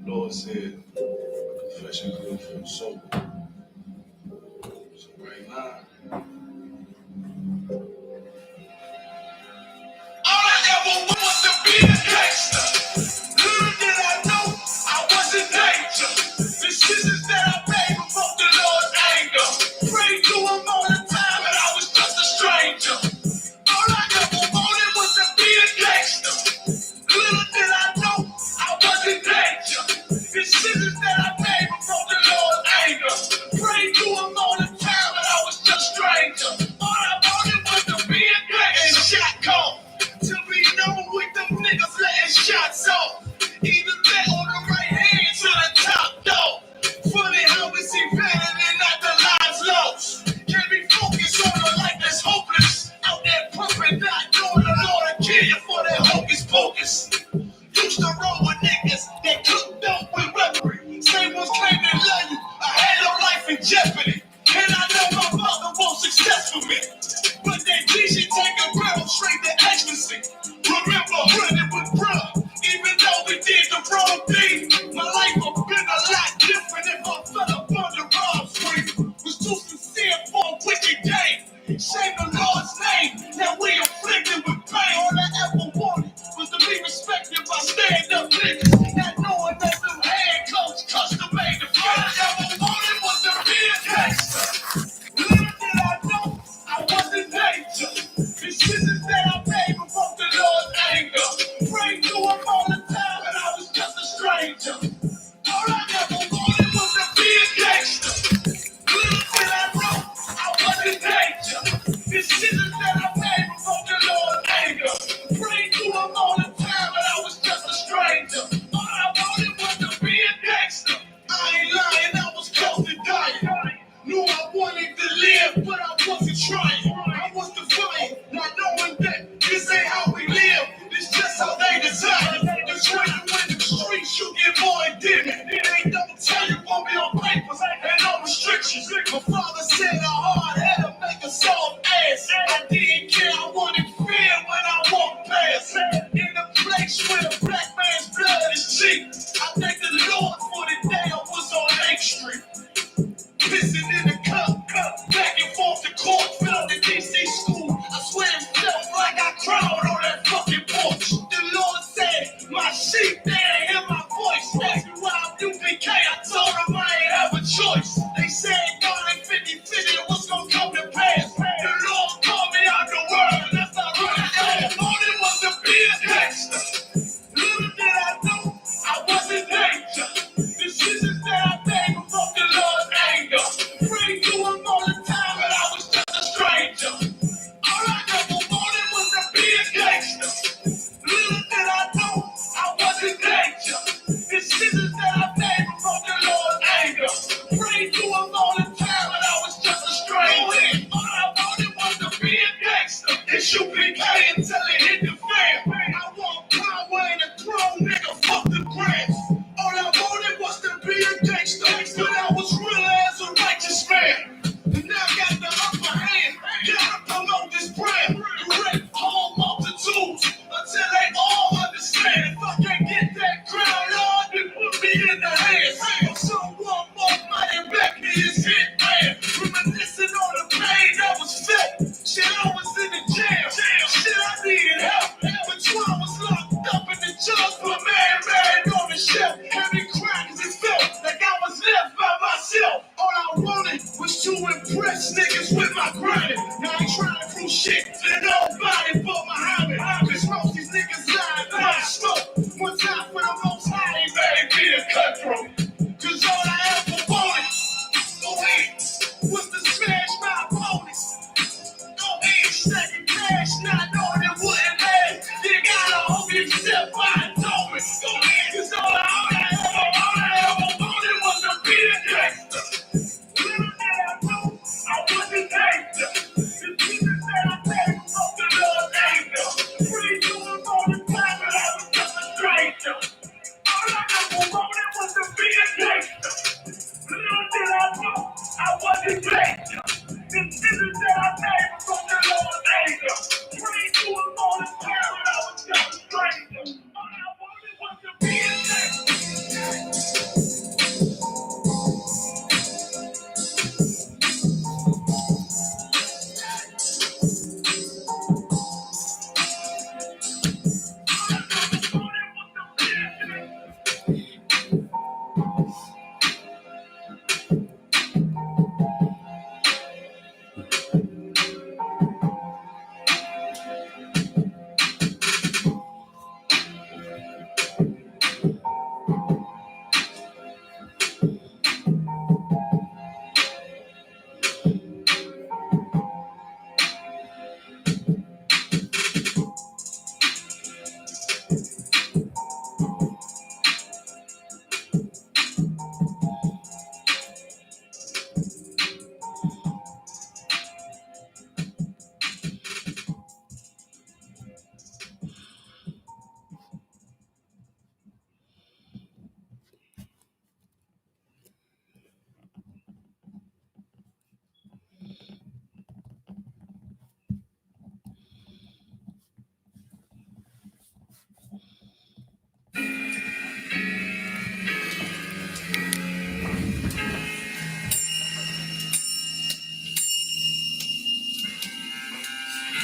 Lord said, confession good for the soul. So right now, all I ever wanted was to be a gangster. Little did I know I was in danger. Decisions that I made provoked the Lord's anger. Prayed to him all the time and I was just a stranger. All I ever wanted was to be a gangster. Little did I know I was in danger. Decisions that I made provoked the Lord's anger. Prayed to him all the time and I was just a stranger. All I wanted was to be a gangster. And shot call. To be known with them niggas letting shots off. Even that on the right hand to the top dog. Funny how we see better than not the lives lost. Can't be focused on a life that's hopeless. Out there pumping, not knowing the Lord will kill you for that hocus pocus. Used to roll with niggas that cooked up with weaponry. Same ones claim they love you. I had no life in jeopardy. And I know my mother wants success for me. But that G should take a girl straight to ecstasy. Remember running with bruh, even though we did the wrong thing. My life would have been a lot different if I fell up on the wrong street. Was too sincere for a wicked game. Shame the Lord's name, now we afflicted with pain. All I ever wanted was to be respected by stand-up niggas. Not knowing that them handcuffs custom made the fun. All I ever wanted was to be a gangster. Little did I know I was in danger. Decisions that I made provoked the Lord's anger. Prayed to him all the time and I was just a stranger. All I ever wanted was to be a gangster. Little did I know I was in danger. Decisions that I made provoked the Lord's anger. Prayed to him all the time and I was just a stranger. All I wanted was to be a gangster. I ain't lying, I was close to dying. Knew I wanted to live, but I wasn't trying. I was defiant, not knowing that this ain't how we live. It's just how they design it. It's when you in the streets, you get more endemic. They don't tell you won't be on papers and no restrictions. My father said a hard head to make a soft ass. I didn't care, I wanted fear when I walked past. In the place where the black man's blood is cheap. I thank the Lord for the day I was on 8th Street. Pissing in the cup, back and forth to court, filmed in DC school. I swear it felt like I cried on that fucking porch. The Lord said, my sheep, they ain't hear my voice. Asked me why I'm UPK, I told them I ain't have a choice. They said, God ain't 50-50, what's gonna come to pass? The Lord called me out the world, and that's not really fast. All it was to be a gangster. Little did I know I was in danger. Decisions that I made provoked the Lord's anger. Prayed to him all the time, and I was just a stranger. All I ever wanted was to be a gangster. Little did I know I was in danger. Decisions that I made provoked the Lord's anger. Prayed to him all the time, and I was just a stranger. All I wanted was to be a gangster. ISUPK until it hit the fan. I want power and a throne, nigga, fuck the grants. All I wanted was to be a gangster, but I was real as a righteous man. And now I got the upper hand, gotta promote this brand. Direct whole multitudes until they all understand. If I can't get that crown, Lord, then put me in the hands of someone more money back me his hit man. Reminiscing on the pain that was felt. Shit, I was in the jail. Shit, I needed help. But I was locked up in the judge for man on the shelf. Heavy crying cause it felt like I was left by myself. All I wanted was to impress niggas with my grinding. Now I ain't trying to prove shit to nobody but Muhammad. Cause most these niggas lying by smoke. One time for the most high, ain't better be a cutthroat. Cause all I ever wanted, go ahead, was to smash my opponents. Go ahead, second cash, not knowing it wouldn't last. You gotta hope you step by and told me. Go ahead, cause all I ever wanted was to be a gangster. Little did I know I was in danger. The pieces that I made from the Lord's anger. Free to him all the time, and I was just a stranger. All I ever wanted was to be a gangster. Little did I know I was in danger. The pieces that I made from the Lord's anger. Free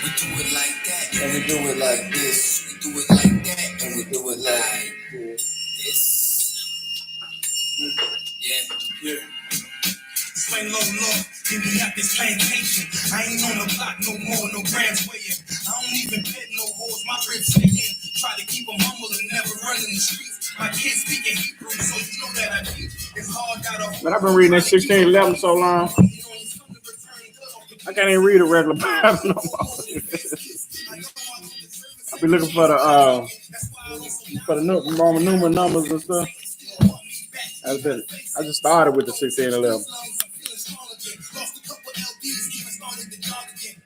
We do it like that, and we do it like this. We do it like that, and we do it like this. Yeah. Swing low, low, get me out this plantation. I ain't on the block no more, no grams weighing. I don't even pet no hoes, my ribs sticking. Try to keep them humble and never run in the streets. My kids speaking Hebrew, so you know that I keep. It's hard, gotta hold. But I've been reading that 1611 so long. I can't even read a regular Bible no more. I be looking for the Roman numeral numbers and stuff. I just started with the 1611.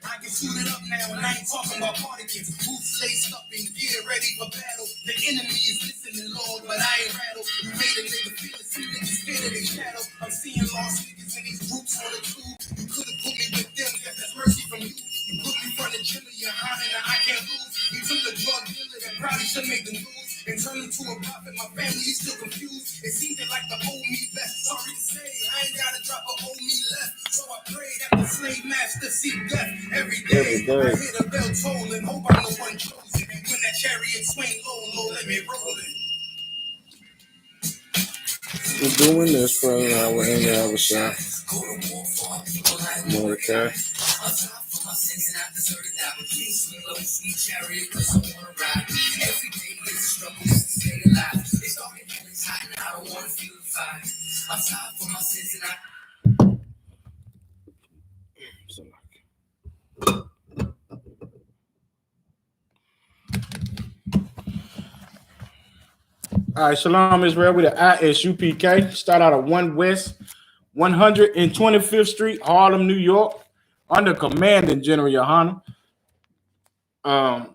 I can suit it up now, and I ain't talking about particles. Boots laced up and gear ready for battle. The enemy is listening, Lord, but I ain't rattled. You made a nigga feel it, some niggas scared of their shadow. I'm seeing lost niggas in these groups on the tube. You could have put me with them, guess that's mercy from you. You put me front of Jimmy, you're high, and I can't lose. You took a drug dealer that probably should make the news and turn into a prophet. My family is still confused. It seems they like the old me best. Sorry to say, I ain't gotta drop a old me left. So I pray that the slave master see death every day. I hear the bell toll and hope I'm the one chosen. And when that chariot swing low, let me roll it. We're doing this for an hour and an hour shot. Mordecai. My sins and I deserted that with King Swing Low, sweet chariot, cause I wanna ride. Every day is a struggle just to stay alive. It's dark and it's hot and I don't wanna feel the fire. I'm sorry for my sins and I. All right, Shalom Israel with the ISUPK. Start out at 1 West, 125th Street, Harlem, New York, under Commanding General Yohana. The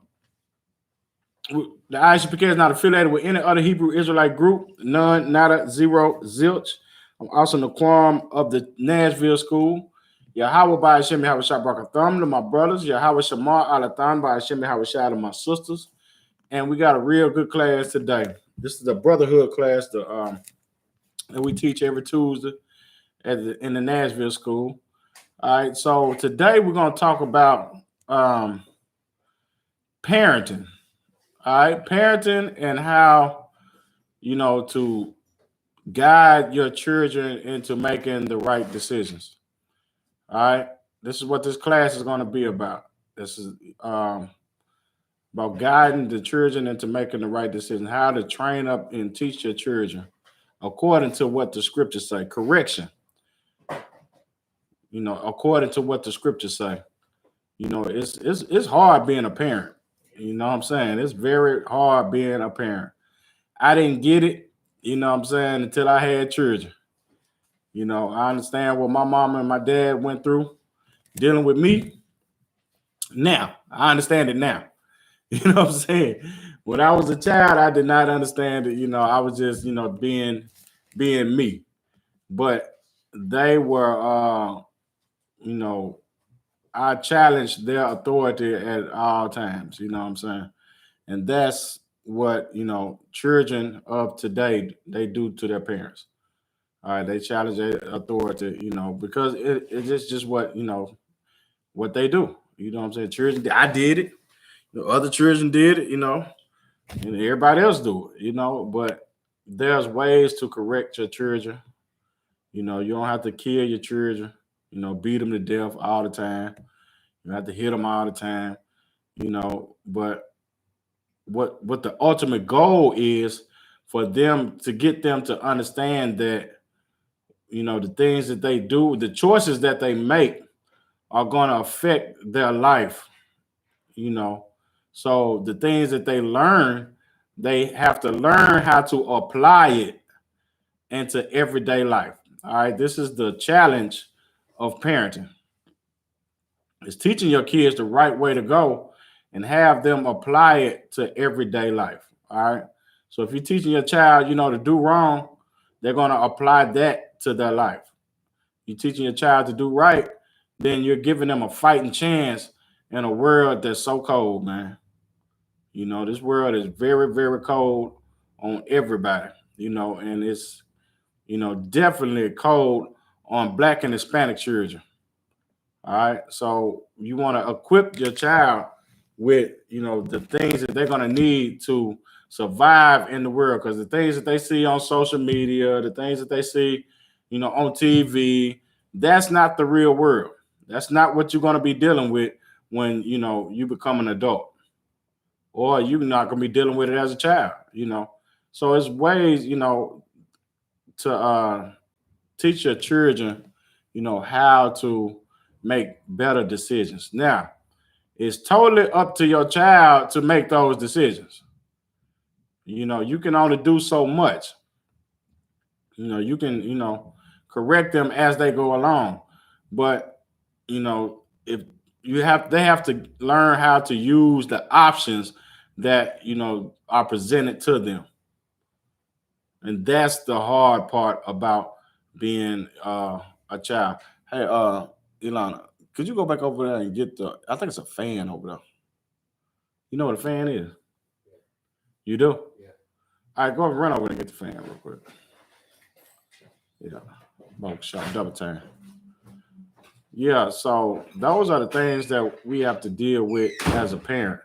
ISUPK is not affiliated with any other Hebrew Israelite group. None, nada, zero, zilch. I'm also in the quorum of the Nashville School. Yahweh by Hashem Yahweh Shabbat to my brothers. Yahweh Shamar Alatan by Hashem Yahweh to my sisters. And we got a real good class today. This is the brotherhood class that we teach every Tuesday in the Nashville School. All right, so today we're going to talk about parenting. All right, parenting and how, to guide your children into making the right decisions. All right, this is what this class is going to be about. This is about guiding the children into making the right decision, how to train up and teach your children according to what the scriptures say. Correction, according to what the scriptures say. It's hard being a parent. You know what I'm saying? It's very hard being a parent. I didn't get it, until I had children. I understand what my mom and my dad went through dealing with me. Now, I understand it now. You know what I'm saying? When I was a child, I did not understand it. I was just, being me. But they were, I challenged their authority at all times. You know what I'm saying? And that's what, children of today, they do to their parents. All right, they challenge their authority, because it's just what, what they do. You know what I'm saying? Children, I did it. Other children did it, and everybody else do it, but there's ways to correct your children. You don't have to kill your children, beat them to death all the time. You don't have to hit them all the time, but what the ultimate goal is for them to get them to understand that, the things that they do, the choices that they make are going to affect their life, So the things that they learn, they have to learn how to apply it into everyday life. All right. This is the challenge of parenting. It's teaching your kids the right way to go and have them apply it to everyday life. All right. So if you're teaching your child, to do wrong, they're going to apply that to their life. You're teaching your child to do right, then you're giving them a fighting chance in a world that's so cold, man. This world is very, very cold on everybody, and it's, definitely cold on Black and Hispanic children. All right. So you want to equip your child with, the things that they're going to need to survive in the world. Because the things that they see on social media, the things that they see, on TV, that's not the real world. That's not what you're going to be dealing with when, you become an adult, or you're not going to be dealing with it as a child. So it's ways, to teach your children, how to make better decisions. Now, it's totally up to your child to make those decisions. You can only do so much. You can, correct them as they go along. But, if they have to learn how to use the options that, are presented to them. And that's the hard part about being a child. Hey, Ilana, could you go back over there and get I think it's a fan over there. You know what a fan is? You do? Yeah. All right, go and run over and get the fan real quick. Yeah. Bulk shot, double time. Yeah, so those are the things that we have to deal with as a parent,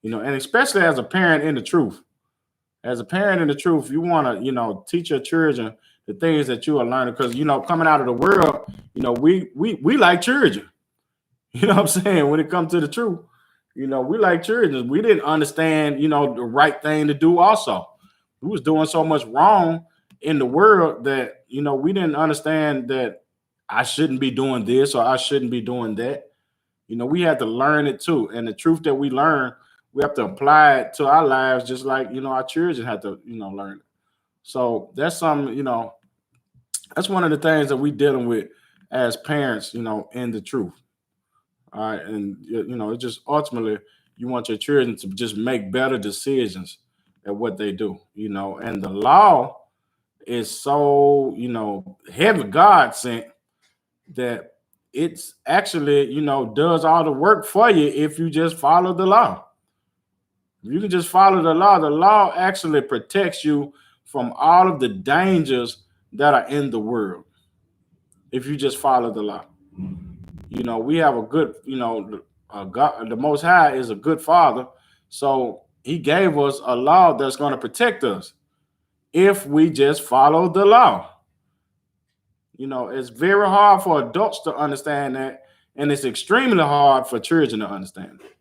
and especially as a parent in the truth. As a parent in the truth, you want to, teach your children the things that you are learning, because, coming out of the world, we like children. You know what I'm saying? When it comes to the truth, we like children. We didn't understand, the right thing to do also. We was doing so much wrong in the world that, we didn't understand that I shouldn't be doing this or I shouldn't be doing that. We had to learn it too. And the truth that we learn, we have to apply it to our lives, just like, our children have to, learn it. So that's that's one of the things that we dealing with as parents, in the truth. All right. And, it just ultimately, you want your children to just make better decisions at what they do, and the law is so, heavy God sent that it's actually, does all the work for you if you just follow the law. If you can just follow the law actually protects you from all of the dangers that are in the world. If you just follow the law, we have a good, God, the Most High is a good Father. So he gave us a law that's going to protect us if we just follow the law. It's very hard for adults to understand that, and it's extremely hard for children to understand it.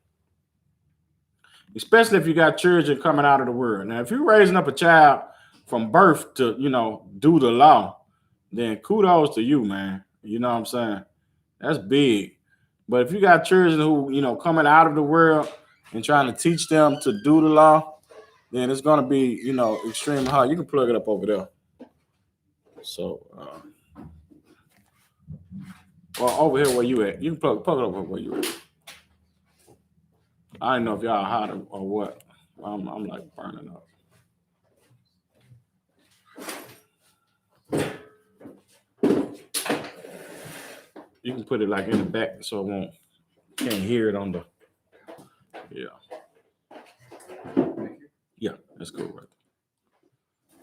Especially if you got children coming out of the world. Now, if you're raising up a child from birth to, do the law, then kudos to you, man. You know what I'm saying? That's big. But if you got children who, coming out of the world and trying to teach them to do the law, then it's going to be, extremely hard. You can plug it up over there. So, or over here where you at. You can plug it up where you at. I don't know if y'all hot or what. I'm like burning up. You can put it like in the back so it can't hear it on the. Yeah. Yeah, that's cool right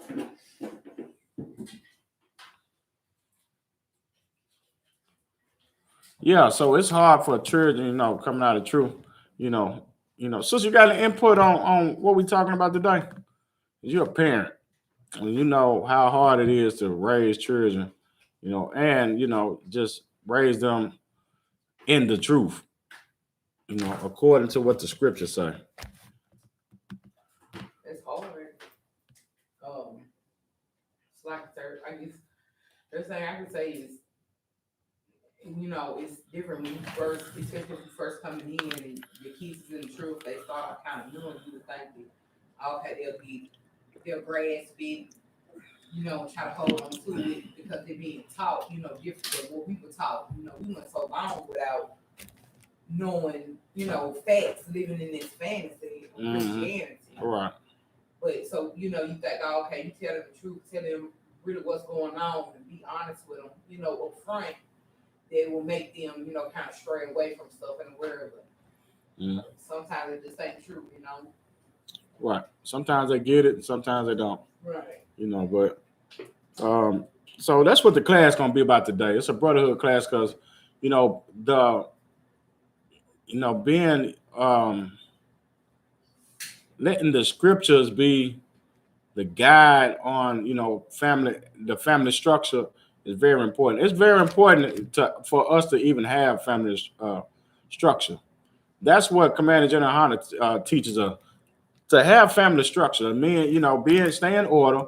there. Yeah, so it's hard for children, coming out of truth, Since you got an input on what we talking about today, you're a parent, and you know how hard it is to raise children, and just raise them in the truth, according to what the scriptures say. It's hard. It's like I guess the thing I can say is, it's different when you first, especially when you first coming in and your kids is in the truth. They start out kind of knowing you to think that okay, they'll grasp it, try to hold on to it because they're being taught, different than what we were taught. We went so long without knowing, facts, living in this fantasy of Christianity. Right. But so, you think, oh, okay, you tell them the truth, tell them really what's going on and be honest with them, up front, that will make them, kind of stray away from stuff in the world. But sometimes it just ain't true, Right. Sometimes they get it, and sometimes they don't. Right. But so that's what the class gonna be about today. It's a brotherhood class because, you know, being letting the scriptures be the guide on, the family structure is very important. It's very important for us to even have family structure. That's what Commander General Hunter teaches us, to have family structure. Men, stay in order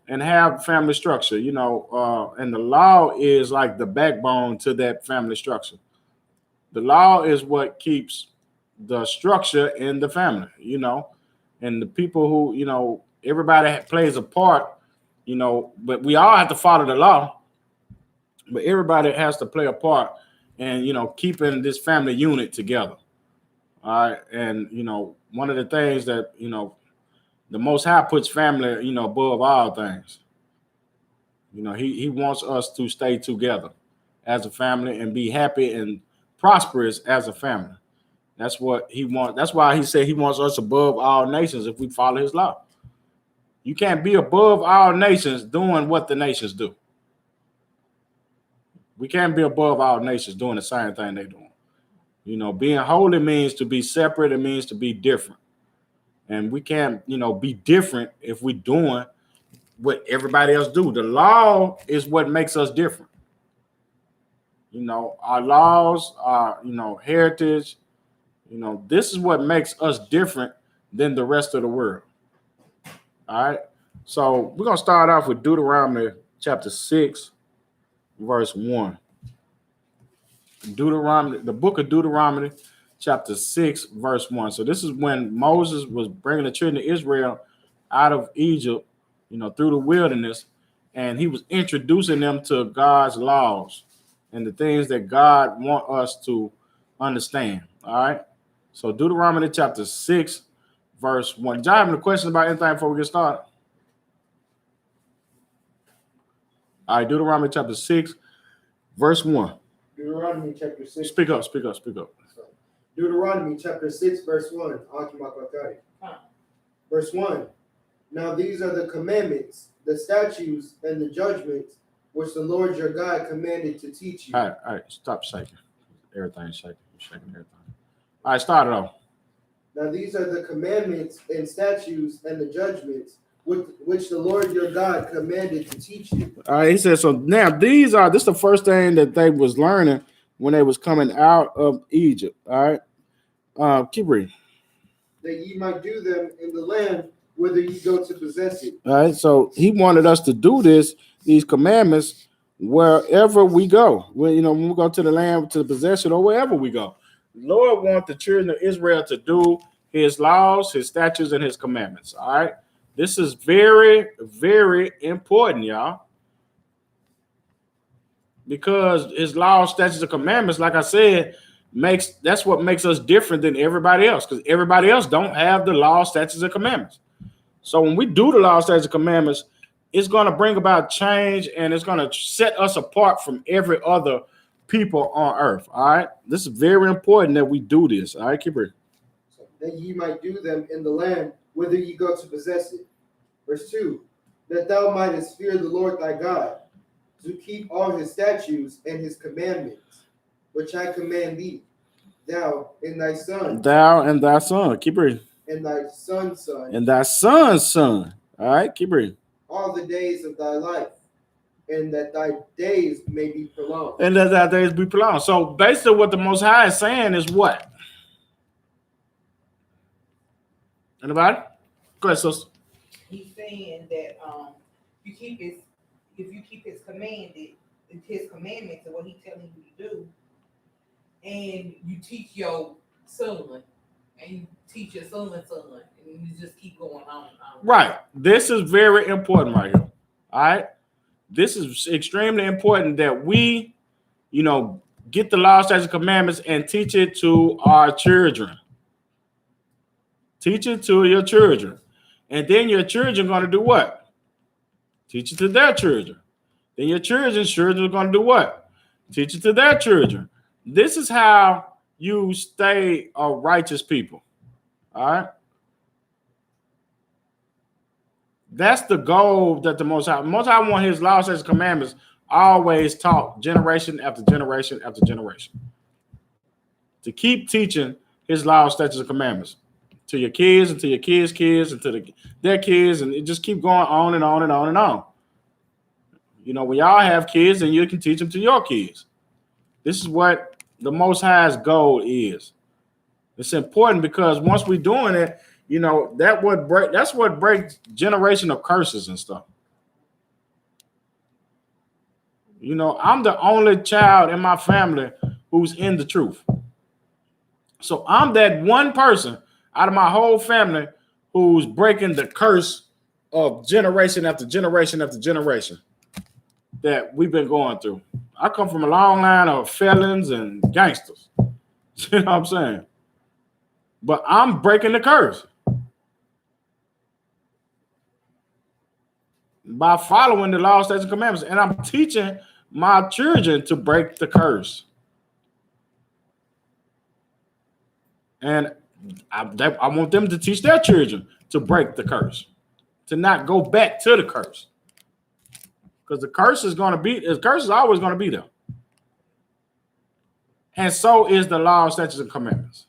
and have family structure. And the law is like the backbone to that family structure. The law is what keeps the structure in the family. And the people who, everybody plays a part. But we all have to follow the law. But everybody has to play a part in, keeping this family unit together. All right. And, one of the things that, the Most High puts family, above all things. He wants us to stay together as a family and be happy and prosperous as a family. That's what he wants. That's why he said he wants us above all nations if we follow his law. You can't be above all nations doing what the nations do. We can't be above all nations doing the same thing they're doing. Being holy means to be separate. It means to be different. And we can't, be different if we're doing what everybody else do. The law is what makes us different. Our laws, our, heritage, this is what makes us different than the rest of the world. All right. So we're going to start off with Deuteronomy chapter 6, verse 1. The book of Deuteronomy chapter 6, verse 1. So this is when Moses was bringing the children of Israel out of Egypt, through the wilderness, and he was introducing them to God's laws and the things that God wants us to understand. All right. So Deuteronomy chapter 6, verse 1. Did y'all have any questions about anything before we get started? All right, Deuteronomy chapter 6, verse 1. Deuteronomy chapter 6. Speak up. Deuteronomy chapter 6, verse 1. Verse 1. Now these are the commandments, the statutes, and the judgments which the Lord your God commanded to teach you. All right, stop shaking. Everything's shaking. You're shaking everything. All right, start it off. Now these are the commandments and statutes and the judgments which the Lord your God commanded to teach you. All right, he says, so now this is the first thing that they was learning when they was coming out of Egypt. All right, keep reading. That ye might do them in the land whither ye go to possess it. All right, so he wanted us to do these commandments, wherever we go. When we go to the land to possess it or wherever we go. The Lord wants the children of Israel to do his laws, his statutes, and his commandments. All right. This is very, very important, y'all. Because his laws, statutes, and commandments, like I said, that's what makes us different than everybody else. Because everybody else don't have the laws, statutes, and commandments. So when we do the laws, statutes, and commandments, it's going to bring about change and it's going to set us apart from every other people on earth. All right. This is very important that we do this. All right, keep reading. So that ye might do them in the land whither ye go to possess it. Verse 2. That thou mightest fear the Lord thy God, to keep all his statutes and his commandments, which I command thee, thou and thy son. Thou and thy son. Keep reading. And thy son's son. And thy son's son. All right, keep reading. All the days of thy life, and that thy days may be prolonged. And that thy days be prolonged. So basically what the Most High is saying is what? Anybody? Go ahead, sister. He's saying that if you keep his commandments and what he's telling you to do, and you teach your son, and you teach your son's son, and you just keep going on and on. Right. This is very important right here. All right. This is extremely important that we, get the law, statutes, and commandments and teach it to our children. Teach it to your children. And then your children are going to do what? Teach it to their children. Then your children's children are going to do what? Teach it to their children. This is how you stay a righteous people. All right. That's the goal that the Most High want his laws, statutes, commandments always taught generation after generation after generation to keep teaching his laws, statutes, and commandments to your kids and to your kids' kids and to their kids, and it just keep going on and on and on and on. You know, when y'all have kids, then you can teach them to your kids. This is what the Most High's goal is. It's important because once we're doing it, you know, that's what breaks generational curses and stuff. You know, I'm the only child in my family who's in the truth. So I'm that one person out of my whole family who's breaking the curse of generation after generation after generation that we've been going through. I come from a long line of felons and gangsters. You know what I'm saying? But I'm breaking the curse by following the law, statutes, and commandments. And I'm teaching my children to break the curse. And I want them to teach their children to break the curse, to not go back to the curse. Because the curse is always going to be there. And so is the law, statutes, and commandments.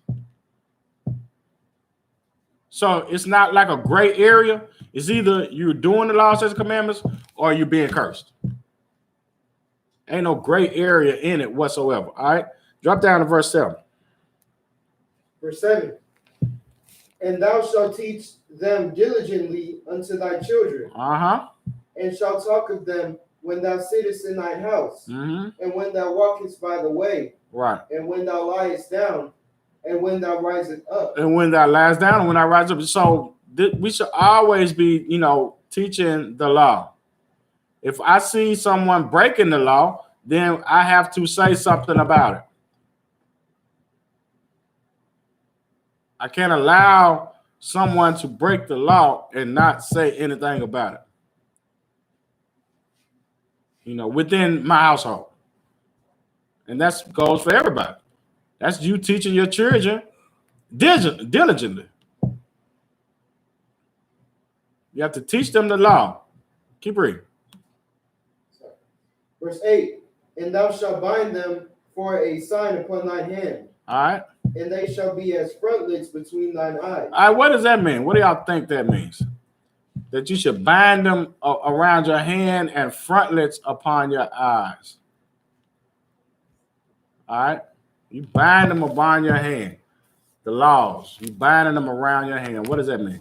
So it's not like a gray area. It's either you're doing the law, statutes, and commandments, or you're being cursed. Ain't no gray area in it whatsoever. All right. Drop down to verse 7. Verse 7. And thou shalt teach them diligently unto thy children, and shalt talk of them when thou sittest in thine house, and when thou walkest by the way, right, and when thou liest down, and when thou risest up. And when thou liest down, and when I rise up. So we should always be, you know, teaching the law. If I see someone breaking the law, then I have to say something about it. I can't allow someone to break the law and not say anything about it. You know, within my household. And that goes for everybody. That's you teaching your children diligently. You have to teach them the law. Keep reading. Verse 8. And thou shalt bind them for a sign upon thine hand. All right. And they shall be as frontlets between thine eyes. All right, what does that mean? What do y'all think that means? That you should bind them around your hand and frontlets upon your eyes. All right? You bind them upon your hand. The laws. You binding them around your hand. What does that mean?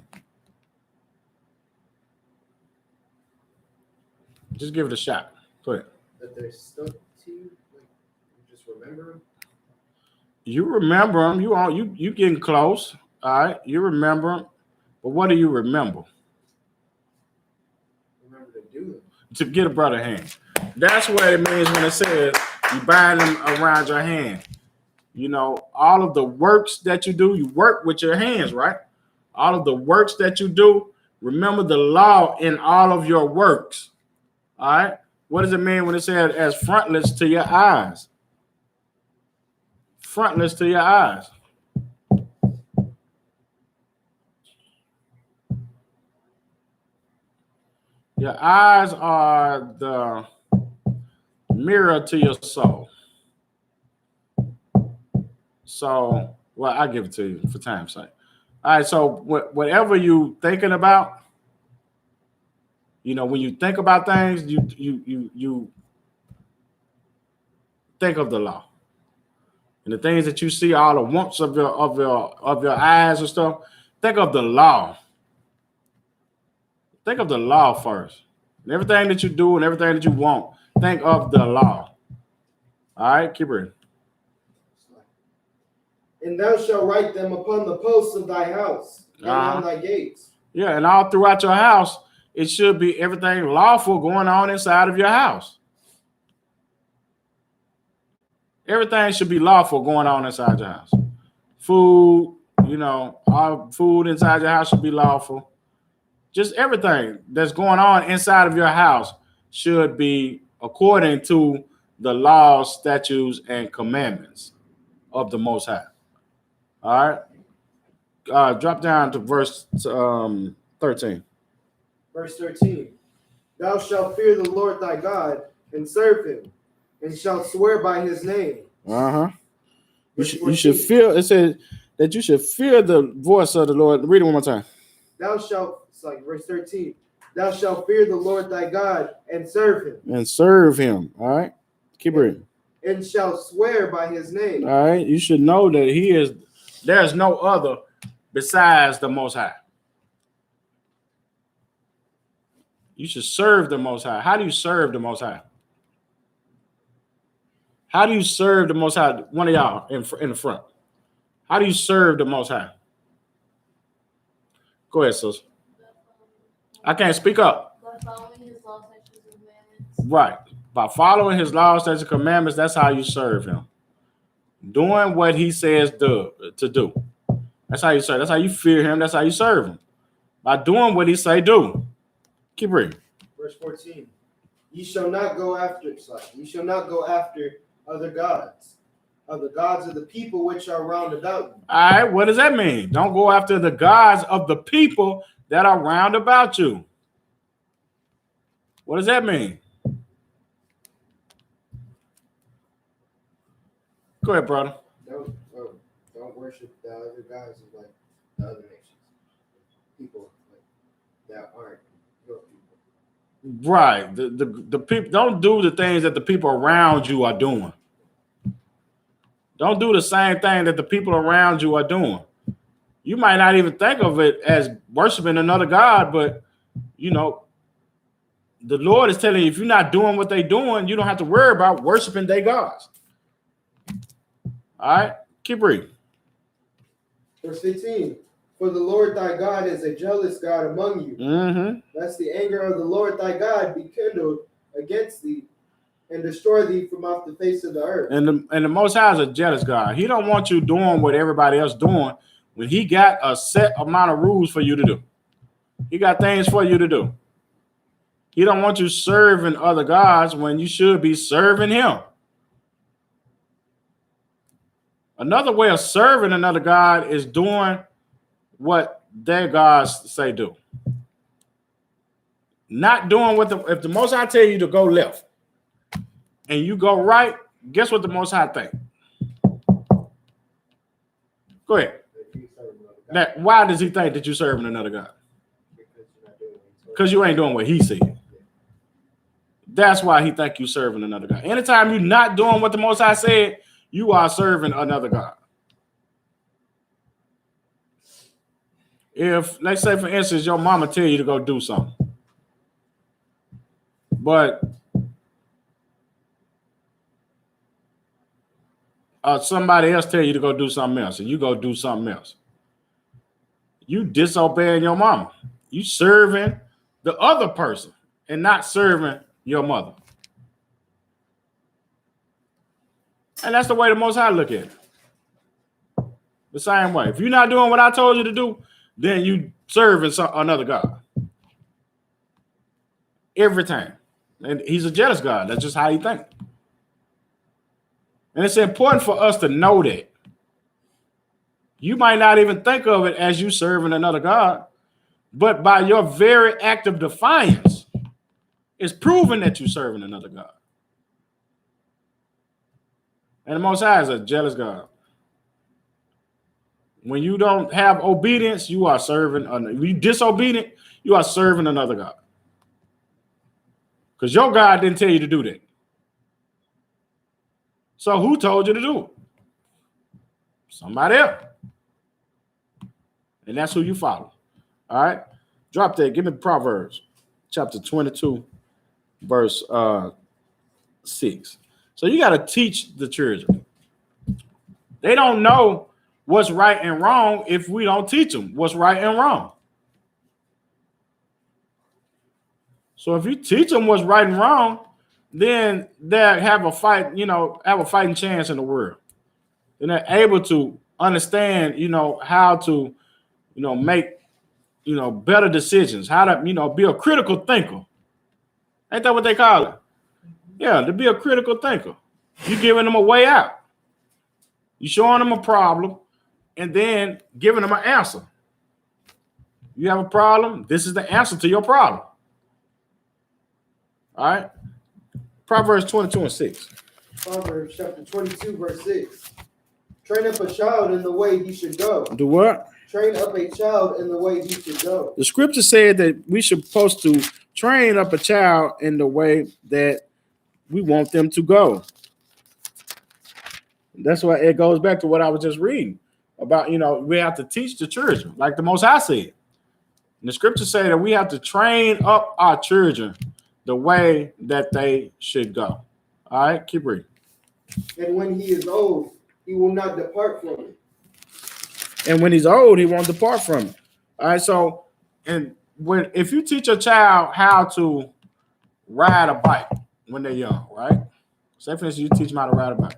Just give it a shot. Go ahead. That they're stuck to you, like you just remember them. You remember them. You getting close. All right. You remember them. But what do you remember? Remember to do them. To get a brother hand. That's what it means when it says you bind them around your hand. You know, all of the works that you do, you work with your hands, right? All of the works that you do, remember the law in all of your works. All right. What does it mean when it says as frontlets to your eyes? Frontlets to your eyes. Your eyes are the mirror to your soul. So, well, I'll give it to you for time's sake. All right, so whatever you thinking about, you know, when you think about things, you think of the law. And the things that you see, all the wants of your eyes and stuff, think of the law. Think of the law first. And everything that you do and everything that you want, think of the law. All right, keep reading. And thou shalt write them upon the posts of thy house and on thy gates. Yeah, and all throughout your house, it should be everything lawful going on inside of your house. Everything should be lawful going on inside your house. Food, you know, all food inside your house should be lawful. Just everything that's going on inside of your house should be according to the laws, statutes, and commandments of the Most High. All right. Drop down to verse 13. Verse 13. Thou shalt fear the Lord thy God and serve him, and shall swear by his name. You Verse should 14. fear. It says that you should fear the voice of the Lord. Read it one more time. Thou shalt, it's like verse 13. Thou shalt fear the Lord thy God and serve him. And serve him. All right. Keep reading. And shall swear by his name. All right. You should know that he is, there's no other besides the Most High. You should serve the Most High. How do you serve the Most High? How do you serve the Most High? One of y'all in the front. How do you serve the Most High? Go ahead, sis. I can't speak up. By following his laws, statutes, and commandments. Right. By following his laws, statutes, and commandments, that's how you serve him. Doing what he says to do. That's how you serve. That's how you fear him. That's how you serve him. By doing what he say do. Keep reading. Verse 14. Ye shall not go after, ye shall not go after other gods of the people which are round about you. All right, what does that mean? Don't go after the gods of the people that are round about you. What does that mean? Go ahead, brother. Don't worship the other gods of like the other nations. People like, that aren't your people. Right. The people don't do the things that the people around you are doing. Don't do the same thing that the people around you are doing. You might not even think of it as worshiping another God, but you know, the Lord is telling you if you're not doing what they're doing, you don't have to worry about worshiping their gods. All right, keep reading. Verse 15. For the Lord thy God is a jealous God among you. Mm-hmm. Lest the anger of the Lord thy God be kindled against thee, and destroy thee from off the face of the earth. And the Most High is a jealous God. He don't want you doing what everybody else doing when he got a set amount of rules for you to do. He got things for you to do. He don't want you serving other gods when you should be serving him. Another way of serving another God is doing what their gods say do. Not doing what if the Most High tell you to go left and you go right, guess what the Most High think? Go ahead. Now, why does he think that you're serving another God? Because you ain't doing what he said. That's why he think you serving another God. Anytime you're not doing what the Most High said, you are serving another God. If, let's say, for instance, your mama tell you to go do something, but somebody else tell you to go do something else, and you go do something else, you disobeying your mama. You serving the other person and not serving your mother. And that's the way the Most High look at it. The same way. If you're not doing what I told you to do, then you serving another God. Every time. And he's a jealous God. That's just how he thinks. And it's important for us to know that. You might not even think of it as you serving another God, but by your very act of defiance, it's proven that you're serving another God. And the Most High is a jealous God. When you don't have obedience, you are serving. When you disobedient, you are serving another God. Because your God didn't tell you to do that. So who told you to do it? Somebody else. And that's who you follow. All right? Drop that. Give me Proverbs chapter 22, verse 6. So you got to teach the children. They don't know what's right and wrong if we don't teach them what's right and wrong. So if you teach them what's right and wrong, then they'll have a fight, have a fighting chance in the world. And they're able to understand, how to, make, better decisions, how to, be a critical thinker. Ain't that what they call it? Yeah, to be a critical thinker. You're giving them a way out. You're showing them a problem and then giving them an answer. You have a problem. This is the answer to your problem. All right. Proverbs 22:6. Proverbs chapter 22, verse 6. Train up a child in the way he should go. Do what? Train up a child in the way he should go. The scripture said that we should supposed to train up a child in the way that we want them to go. That's why it goes back to what I was just reading about, we have to teach the children, like the Most High said. And the scriptures say that we have to train up our children the way that they should go. All right, keep reading. And when he is old, he will not depart from it. And when he's old, he won't depart from it. All right, so if you teach a child how to ride a bike when they're young, right? Say for instance, you teach them how to ride a bike.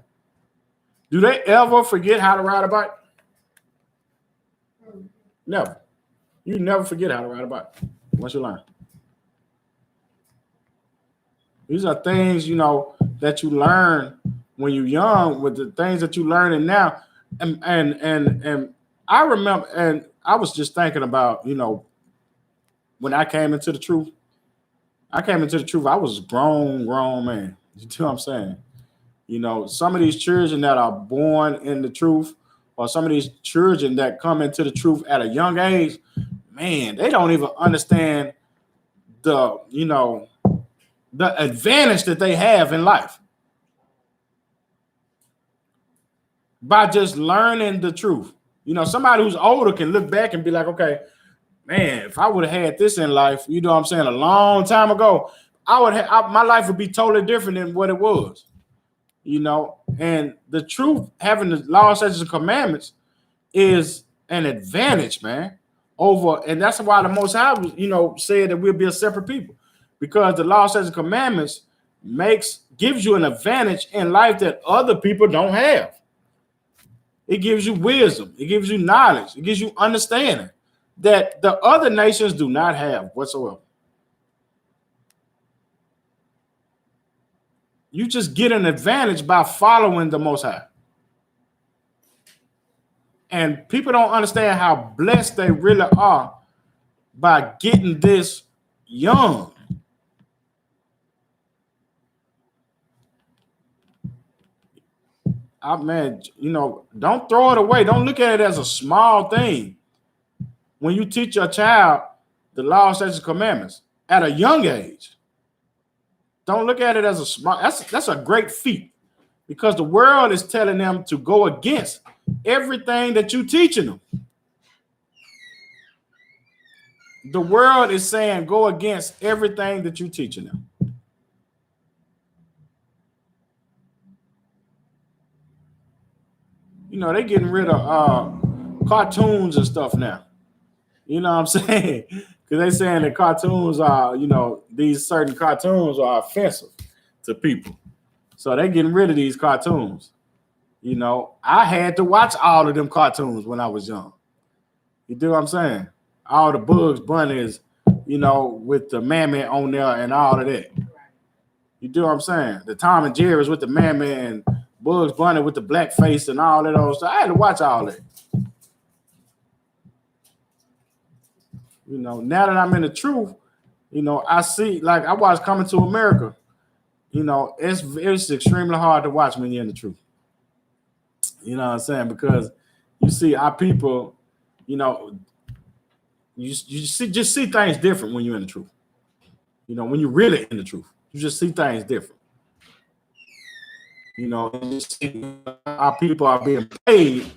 Do they ever forget how to ride a bike? Never. You never forget how to ride a bike once you learn. These are things, that you learn when you're young with the things that you're learning now. And I remember, and I was just thinking about, when I came into the truth. I was a grown man. You know what I'm saying? Some of these children that are born in the truth, or some of these children that come into the truth at a young age, man, they don't even understand the advantage that they have in life by just learning the truth. Somebody who's older can look back and be like, okay, man, if I would have had this in life, a long time ago, my life would be totally different than what it was. And the truth, having the law, statutes, and commandments is an advantage, man, over, and that's why the Most High, said that we'll be a separate people, because the law, statutes, and commandments gives you an advantage in life that other people don't have. It gives you wisdom, it gives you knowledge, it gives you understanding that the other nations do not have whatsoever. You just get an advantage by following the Most High. And people don't understand how blessed they really are by getting this young. Man, don't throw it away. Don't look at it as a small thing. When you teach your child the law, statutes, and commandments at a young age, don't look at it as a small. That's a great feat, because the world is telling them to go against everything that you're teaching them. The world is saying go against everything that you're teaching them. They're getting rid of cartoons and stuff now. You know what I'm saying? Because they're saying that cartoons are, these certain cartoons are offensive to people. So they're getting rid of these cartoons. I had to watch all of them cartoons when I was young. You do what I'm saying? All the Bugs Bunnies, with the man on there and all of that. You do what I'm saying? The Tom and Jerry's with the man, Bugs Bunny with the black face and all that old stuff. I had to watch all that. Now that I'm in the truth, I see, like I watch Coming to America. It's extremely hard to watch when you're in the truth. You know what I'm saying? Because you see our people, you just see things different when you're in the truth. When you're really in the truth, you just see things different. You see our people are being paid,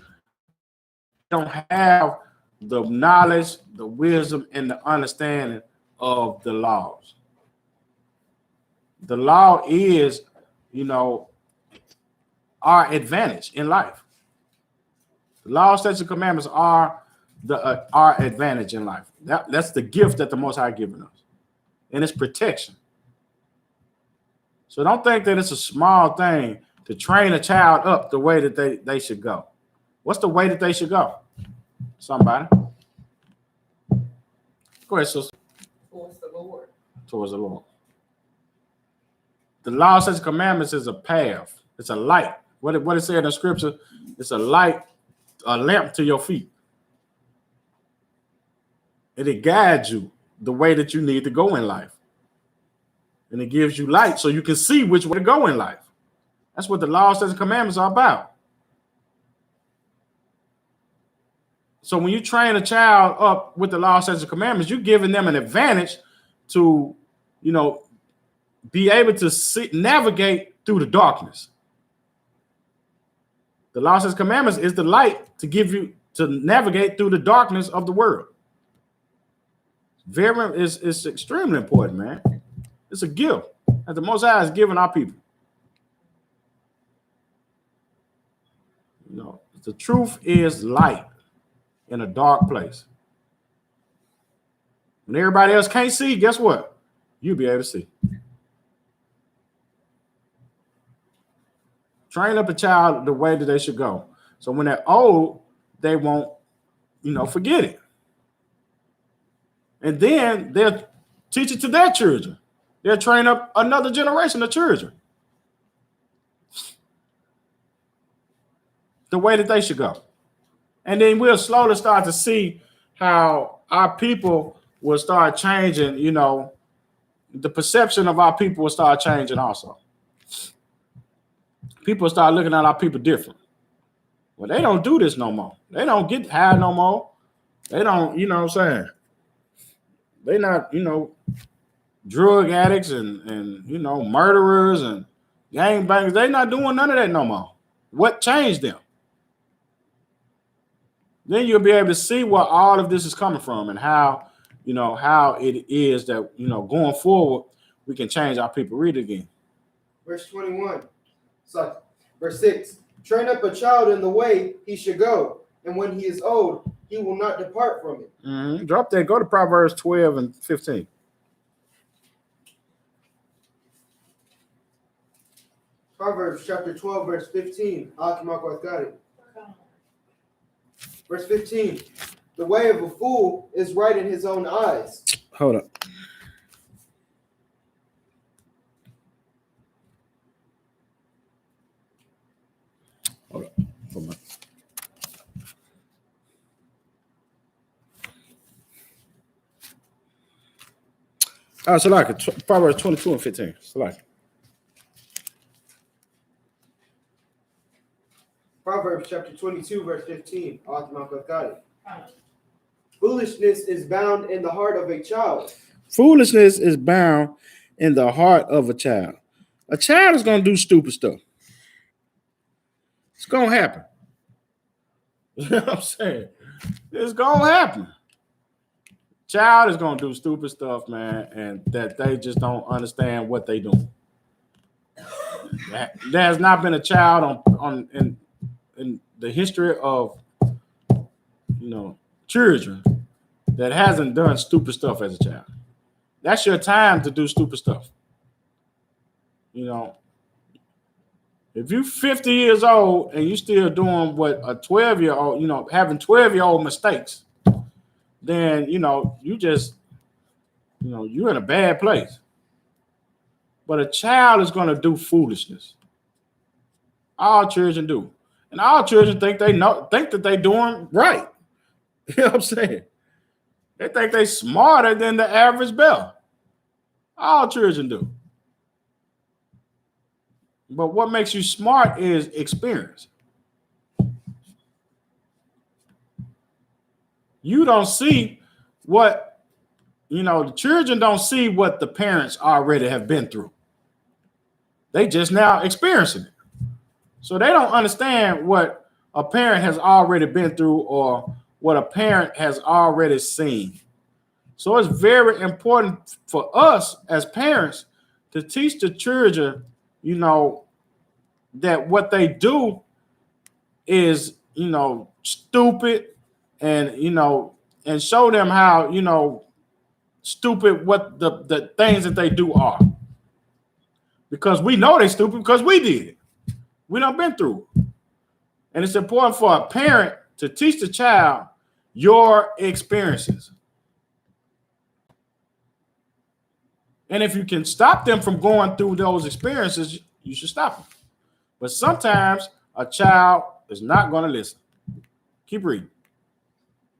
don't have the knowledge, the wisdom, and the understanding of the laws. The law is, our advantage in life. The law, statutes, and commandments are our advantage in life. That's the gift that the Most High given us, and it's protection. So don't think that it's a small thing to train a child up the way that they should go. What's the way that they should go? Somebody. Go ahead, sister. Towards the Lord. Towards the Lord. The law, statutes, and commandments is a path. It's a light. What it said in the scripture, it's a light, a lamp to your feet. And it guides you the way that you need to go in life. and it gives you light so you can see which way to go in life. That's what the law, statutes, and commandments are about. So when you train a child up with the law, statutes, and commandments, you're giving them an advantage to, be able to navigate through the darkness. The law, statutes, and commandments is the light to give you to navigate through the darkness of the world. It's extremely important, man. It's a gift that the Most High is giving our people. The truth is light in a dark place. When everybody else can't see, guess what? You'll be able to see. Train up a child the way that they should go. So when they're old, they won't, forget it. And then they'll teach it to their children. They'll train up another generation of children the way that they should go. And then we'll slowly start to see how our people will start changing, the perception of our people will start changing also. People start looking at our people different. Well, they don't do this no more. They don't get high no more. They don't, They're not, drug addicts and murderers and gangbangers. They're not doing none of that no more. What changed them? Then you'll be able to see where all of this is coming from and how it is that, going forward, we can change our people. Read it again. Verse 21. Sorry. Verse 6. Train up a child in the way he should go, and when he is old, he will not depart from it. Mm-hmm. Drop that. Go to Proverbs 12 and 15. Proverbs chapter 12, verse 15. Verse 15. The way of a fool is right in his own eyes. Hold up. Hold up. Hold on. All right, so like Proverbs 22 and 15. So like. Proverbs chapter 22, verse 15. Foolishness is bound in the heart of a child. Foolishness is bound in the heart of a child. A child is going to do stupid stuff. It's going to happen. You know what I'm saying? It's going to happen. Child is going to do stupid stuff, man, and that they just don't understand what they doing. There has not been a child in the history of children that hasn't done stupid stuff as a child. That's your time to do stupid stuff. If you're 50 years old and you still doing what a 12-year-old, having 12-year-old mistakes, then you just you're in a bad place. But a child is going to do foolishness. All children do. And all children think that they're doing right. You know what I'm saying? They think they're smarter than the average bell. All children do. But what makes you smart is experience. You don't see what, the children don't see what the parents already have been through. They just now experiencing it. So they don't understand what a parent has already been through or what a parent has already seen. So it's very important for us as parents to teach the children, that what they do is, stupid and show them how, stupid what the things that they do are. Because we know they're stupid because we did it. We done been through it. And it's important for a parent to teach the child your experiences. And if you can stop them from going through those experiences, you should stop them. But sometimes a child is not going to listen. Keep reading.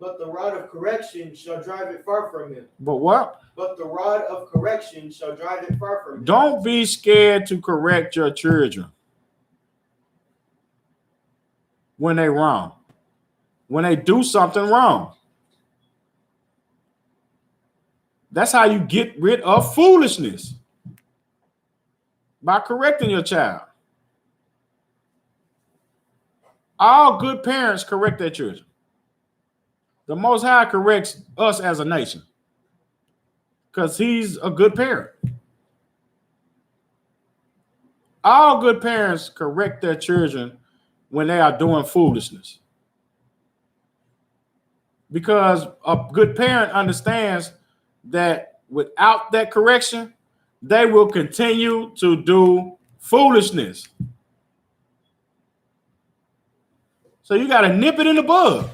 But the rod of correction shall drive it far from him. But what? But the rod of correction shall drive it far from him. Don't be scared to correct your children when they wrong, when they do something wrong. That's how you get rid of foolishness, by correcting your child. All good parents correct their children. The Most High corrects us as a nation because he's a good parent. All good parents correct their children when they are doing foolishness, because a good parent understands that without that correction, they will continue to do foolishness. So you got to nip it in the bud.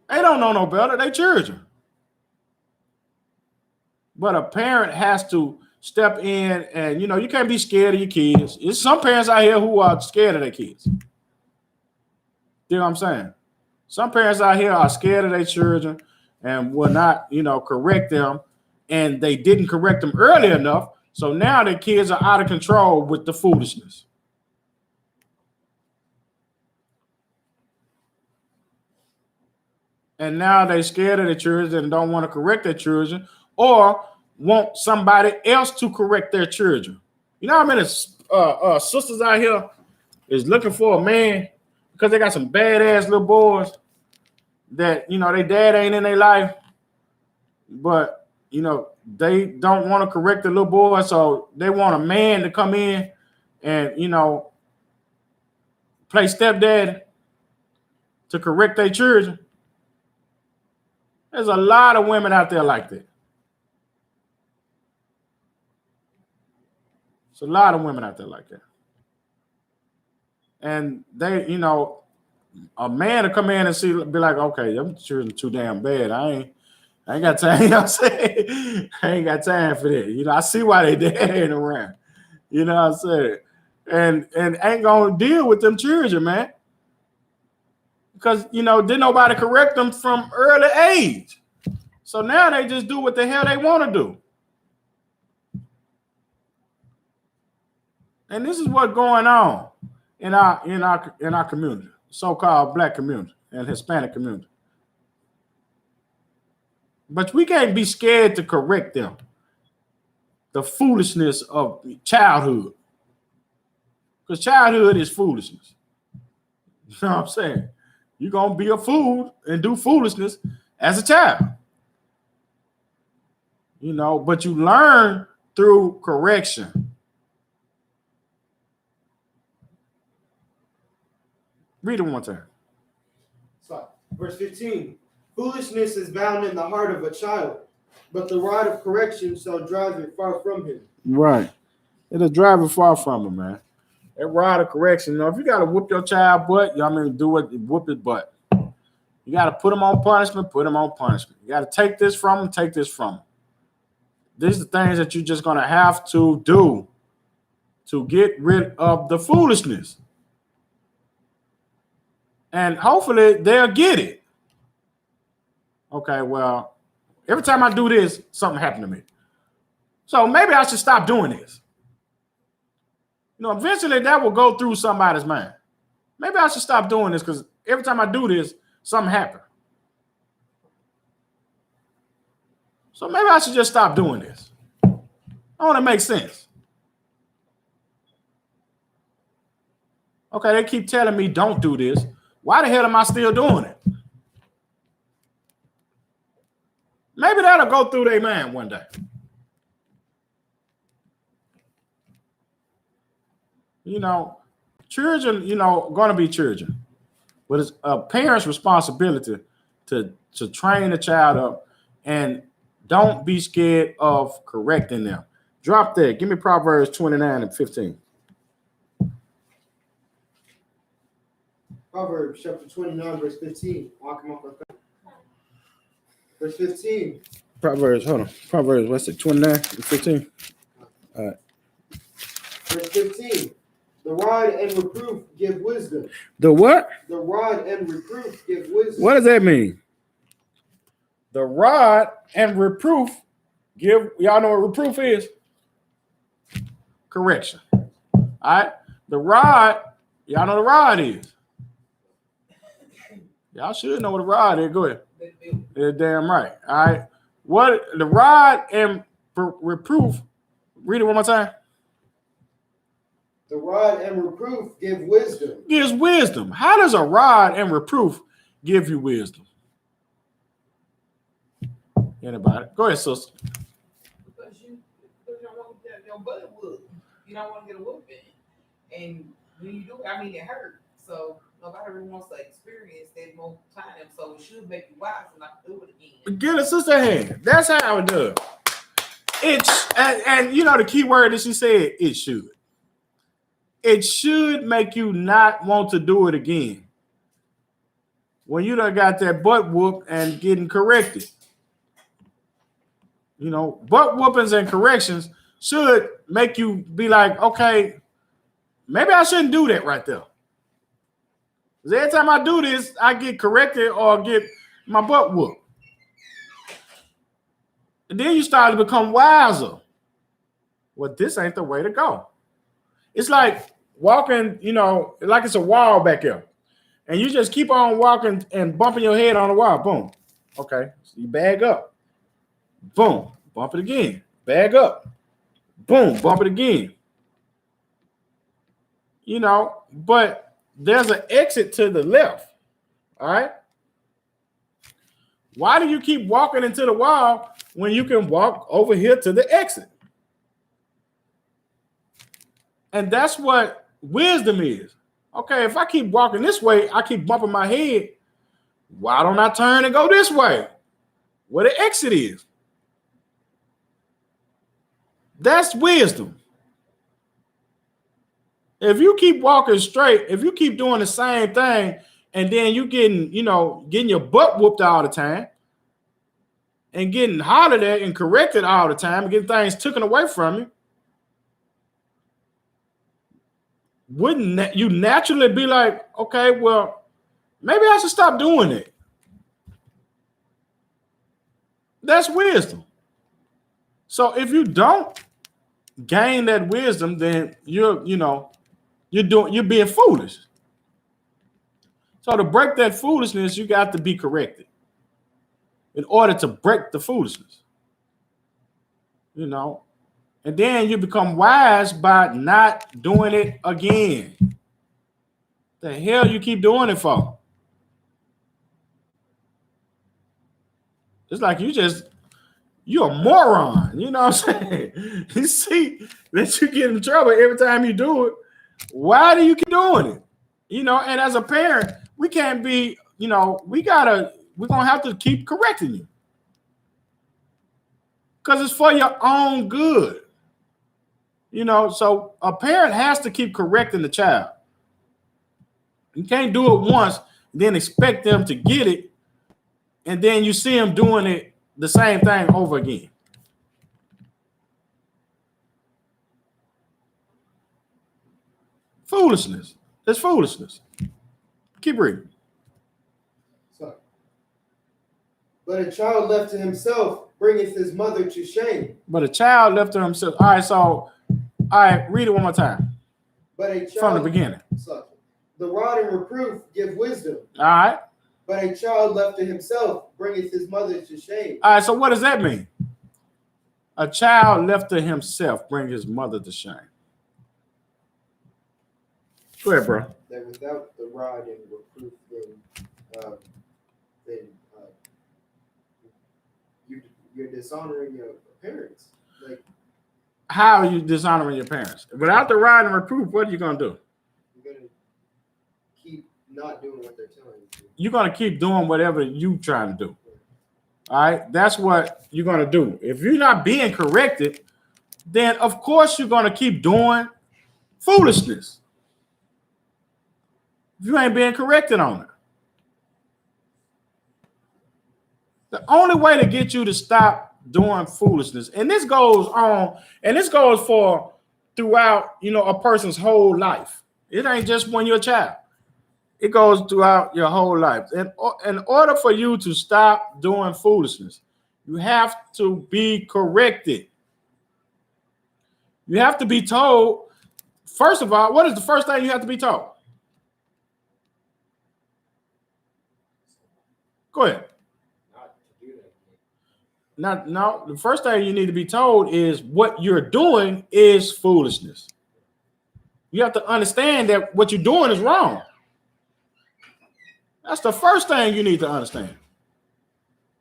They don't know no better. They children. But a parent has to step in, and you can't be scared of your kids. There's some parents out here who are scared of their kids. You know what I'm saying? Some parents out here are scared of their children and will not, correct them. And they didn't correct them early enough. So now their kids are out of control with the foolishness. And now they're scared of their children and don't want to correct their children, or want somebody else to correct their children. You know how many sisters out here is looking for a man because they got some badass little boys that, their dad ain't in their life, but, they don't want to correct the little boy, so they want a man to come in and, play stepdad to correct their children. There's a lot of women out there like that. It's a lot of women out there like that. And they, a man to come in and be like, okay, them children too damn bad. I ain't got time, you know what I'm saying? I ain't got time for that. I see why they dad ain't around. You know what I'm saying? And ain't gonna deal with them children, man. Because, didn't nobody correct them from early age. So now they just do what the hell they want to do. And this is what's going on in our community, so-called Black community and Hispanic community. But we can't be scared to correct them. The foolishness of childhood. Because childhood is foolishness. You know what I'm saying? You're going to be a fool and do foolishness as a child. But you learn through correction. Read it one time. So, verse 15. Foolishness is bound in the heart of a child, but the rod of correction shall drive it far from him. Right. It'll drive it far from him, man. That rod of correction, if you got to whoop your child butt, do it, whoop his butt. You got to put him on punishment, put him on punishment. You got to take this from him, take this from him. These are the things that you're just going to have to do to get rid of the foolishness. And hopefully they'll get it. Okay, well, every time I do this, something happened to me. So maybe I should stop doing this. Eventually that will go through somebody's mind. Maybe I should stop doing this because every time I do this, something happens. So maybe I should just stop doing this. I want to make sense. Okay, they keep telling me don't do this. Why the hell am I still doing it? Maybe that'll go through their mind one day. Children, going to be children. But it's a parent's responsibility to train a child up, and don't be scared of correcting them. Drop there. Give me Proverbs 29 and 15. Proverbs chapter 29, verse 15. Verse 15. Proverbs, hold on. Proverbs, what's it? 29 and 15? All right. Verse 15. The rod and reproof give wisdom. The what? The rod and reproof give wisdom. What does that mean? The rod and reproof give, y'all know what reproof is? Correction. All right. The rod, y'all know what the rod is. Y'all should know what a rod is. Go ahead. You're damn right. All right. What the rod and reproof, read it one more time. The rod and reproof give wisdom. Gives wisdom. How does a rod and reproof give you wisdom? Anybody? Go ahead, sister. Because you don't want to get your butt whooped. You don't want to get a whooping. And when you do, I mean, it hurts. So nobody really wants to experience that more time. So it should make you wise and not do it again. Get a sister hand. That's how it does. It's and you know the key word that she said, it should. It should make you not want to do it again. When you done got that butt whoop and getting corrected. You know, butt whoopings and corrections should make you be like, okay, maybe I shouldn't do that right there. Because every time I do this, I get corrected or get my butt whooped. And then you start to become wiser. Well, this ain't the way to go. It's like walking, you know, like it's a wall back here. And you just keep on walking and bumping your head on the wall. Boom. Okay. So you bag up. Boom. Bump it again. Bag up. Boom. Bump it again. You know, but there's an exit to the left. All right. Why do you keep walking into the wall when you can walk over here to the exit? And that's what wisdom is. Okay, if I keep walking this way, I keep bumping my head. Why don't I turn and go this way? Where the exit is. That's wisdom. If you keep walking straight, if you keep doing the same thing, and then you getting your butt whooped all the time, and getting hollered at and corrected all the time, and getting things taken away from you, wouldn't you naturally be like, okay, well, maybe I should stop doing it? That's wisdom. So if you don't gain that wisdom, then you're being foolish. So to break that foolishness, you got to be corrected in order to break the foolishness. You know, and then you become wise by not doing it again. The hell you keep doing it for? It's like you're a moron. You know what I'm saying? You see that you get in trouble every time you do it. Why do you keep doing it? You know, and as a parent, we can't be, we're gonna have to keep correcting you. Because it's for your own good. You know, so a parent has to keep correcting the child. You can't do it once, then expect them to get it, and then you see them doing it the same thing over again. Foolishness. It's foolishness. Keep reading. Sorry. But a child left to himself bringeth his mother to shame. But a child left to himself. All right, read it one more time. But a child from the beginning. Sorry. The rod and reproof give wisdom. All right. But a child left to himself bringeth his mother to shame. All right, so what does that mean? A child left to himself bring his mother to shame. Go ahead, bro. That without the rod and reproof, you're dishonoring your parents. Like, how are you dishonoring your parents? Without the rod and reproof, what are you gonna do? you're gonna keep not doing what they're telling you to. You're gonna keep doing whatever you trying to do. All right, that's what you're gonna do. If you're not being corrected, then of course you're gonna keep doing foolishness. If you ain't being corrected on it. The only way to get you to stop doing foolishness, and this goes on, and this goes for throughout, a person's whole life. It ain't just when you're a child. It goes throughout your whole life. And in order for you to stop doing foolishness, you have to be corrected. You have to be told, first of all, what is the first thing you have to be told? Go ahead. No, the first thing you need to be told is what you're doing is foolishness. You have to understand that what you're doing is wrong. That's the first thing you need to understand.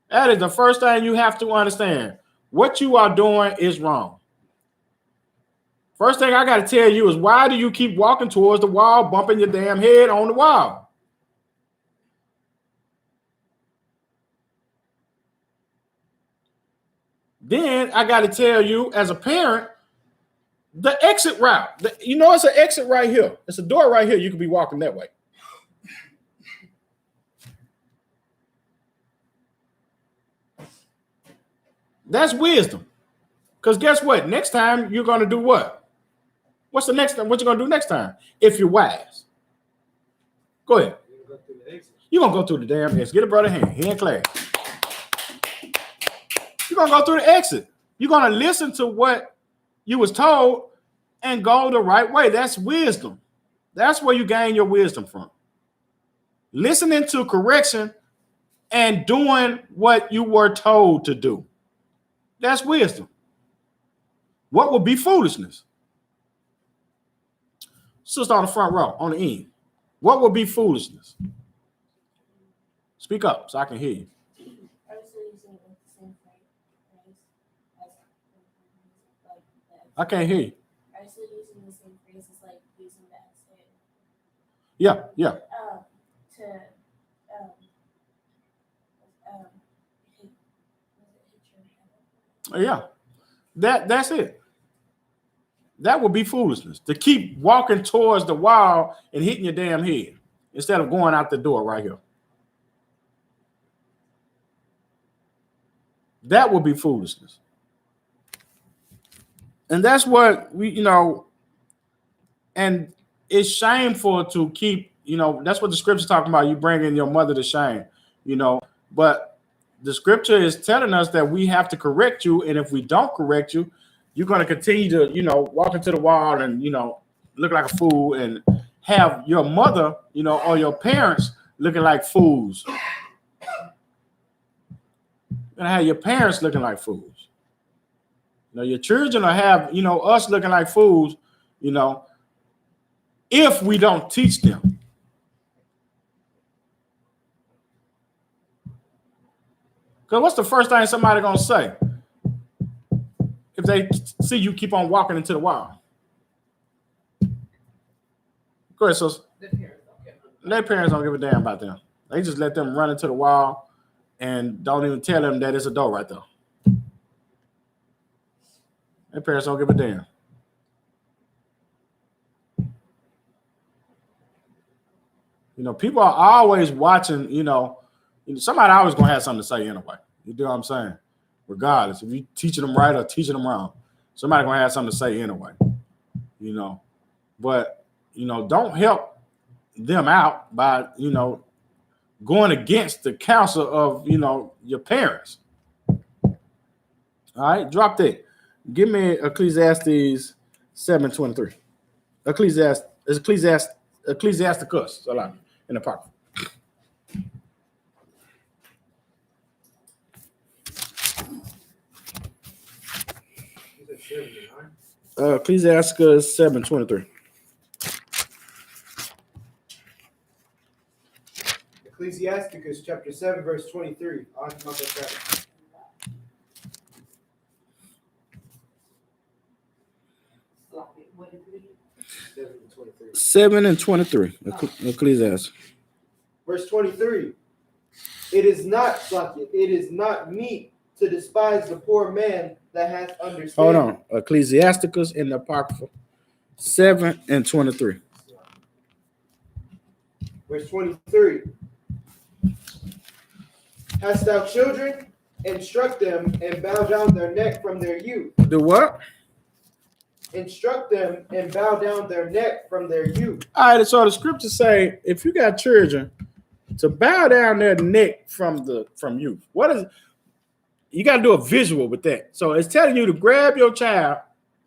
That is the first thing you have to understand. What you are doing is wrong. First thing I got to tell you is, why do you keep walking towards the wall, bumping your damn head on the wall? Then I got to tell you, as a parent, the exit route. It's an exit right here. It's a door right here. You could be walking that way. That's wisdom. Because guess what? Next time you're going to do what? What's the next thing? What you going to do next time? If you're wise. Go ahead. You're going to go through the damn exit. Get a brother hand. He in class. You're going to go through the exit. You're going to listen to what you was told and go the right way. That's wisdom. That's where you gain your wisdom from. Listening to correction and doing what you were told to do. That's wisdom. What would be foolishness? Sister on the front row, on the end. What would be foolishness? Speak up so I can hear you. I can't hear you. Are you still using the same phrases like using that instead? Yeah. Yeah. That's it. That would be foolishness. To keep walking towards the wall and hitting your damn head instead of going out the door right here. That would be foolishness. And that's what and it's shameful to keep, that's what the scripture's talking about. You bringing your mother to shame, but the scripture is telling us that we have to correct you. And if we don't correct you, you're going to continue to, walk into the wall and, look like a fool and have your mother, or your parents looking like fools. You're going to have your parents looking like fools. Your children will have, us looking like fools, if we don't teach them. Because what's the first thing somebody going to say if they see you keep on walking into the wall? Go ahead, sis. Their parents don't give a damn about them. They just let them run into the wall and don't even tell them that it's a door right there. Their parents don't give a damn. People are always watching, somebody always going to have something to say anyway. You know what I'm saying? Regardless, if you're teaching them right or teaching them wrong, somebody going to have something to say anyway. But, don't help them out by, going against the counsel of, your parents. All right, drop that. Give me Ecclesiastes 7:23. Ecclesiasticus, in the pocket. Ecclesiasticus 7:23. Ecclesiasticus chapter 7, verse 23. On my 7:23. Ecclesiastes. Verse 23. It is not meet to despise the poor man that hath understanding. Hold on. Ecclesiasticus in the Apocrypha 7:23. Verse 23. Hast thou children? Instruct them and bow down their neck from their youth. The what? instruct them, and bow down their neck from their youth. All right, so the scriptures say if you got children, to bow down their neck from youth. What is you got to do a visual with that. So it's telling you to grab your child,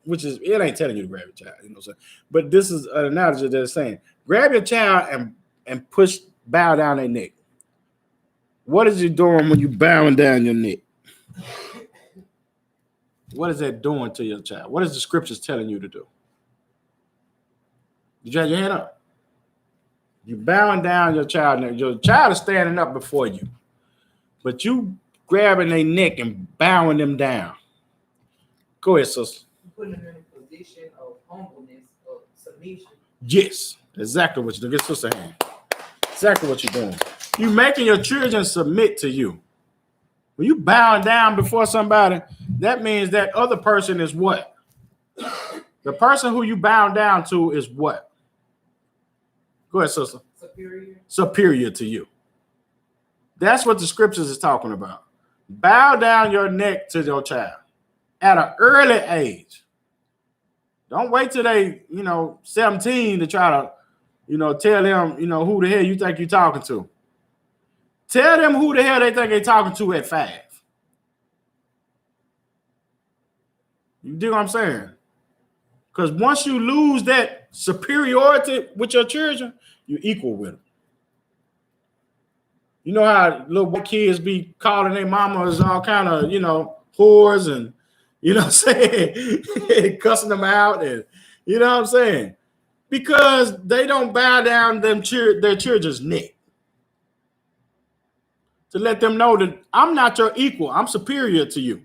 which is it ain't telling you to grab your child, you know what I'm saying? But this is an analogy that it's saying grab your child and bow down their neck. What is you doing when you bowing down your neck? What is that doing to your child? What is the scriptures telling you to do? Did you have your hand up? You bowing down your child. Your child is standing up before you, but you grabbing their neck and bowing them down. Go ahead, sister. Putting them in a position of humbleness, of submission. Yes, exactly what you're doing. Get sister hand. Exactly what you're doing. You making your children submit to you. When you bowing down before somebody, that means that other person is what? The person who you bow down to is what? Go ahead, sister. Superior. Superior to you. That's what the scriptures is talking about. Bow down your neck to your child at an early age. Don't wait till they, 17 to try to, tell them, who the hell you think you're talking to. Tell them who the hell they think they're talking to at 5. You dig what I'm saying? Because once you lose that superiority with your children, you're equal with them. You know how little kids be calling their mamas all kind of, whores and, what I'm saying? Cussing them out and, you know what I'm saying? Because they don't bow down their children's neck. To let them know that I'm not your equal. I'm superior to you.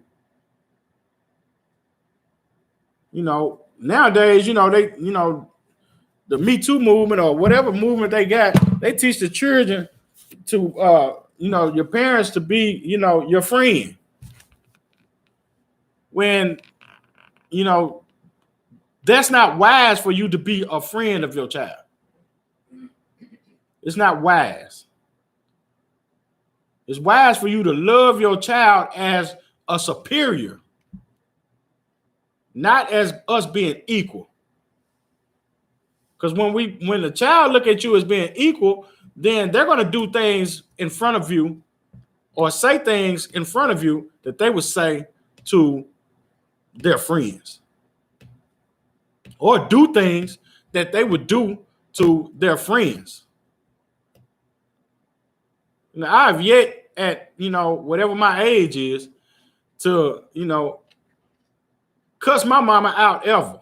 Nowadays, they, the Me Too movement or whatever movement they got, they teach the children to, your parents to be, your friend. When, that's not wise for you to be a friend of your child. It's not wise. It's wise for you to love your child as a superior, not as us being equal. Because when the child look at you as being equal, then they're going to do things in front of you or say things in front of you that they would say to their friends. Or do things that they would do to their friends. Now, I've yet at, whatever my age is to, cuss my mama out ever.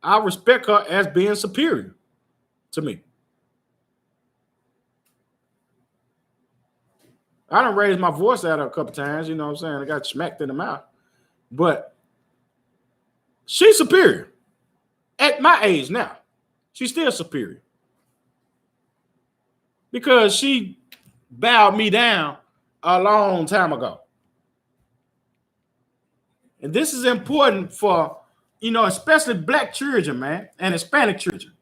I respect her as being superior to me. I done raised my voice at her a couple times, you know what I'm saying? I got smacked in the mouth. But she's superior. At my age now, she's still superior. Because she bowed me down a long time ago. And this is important for, especially black children, man, and Hispanic children.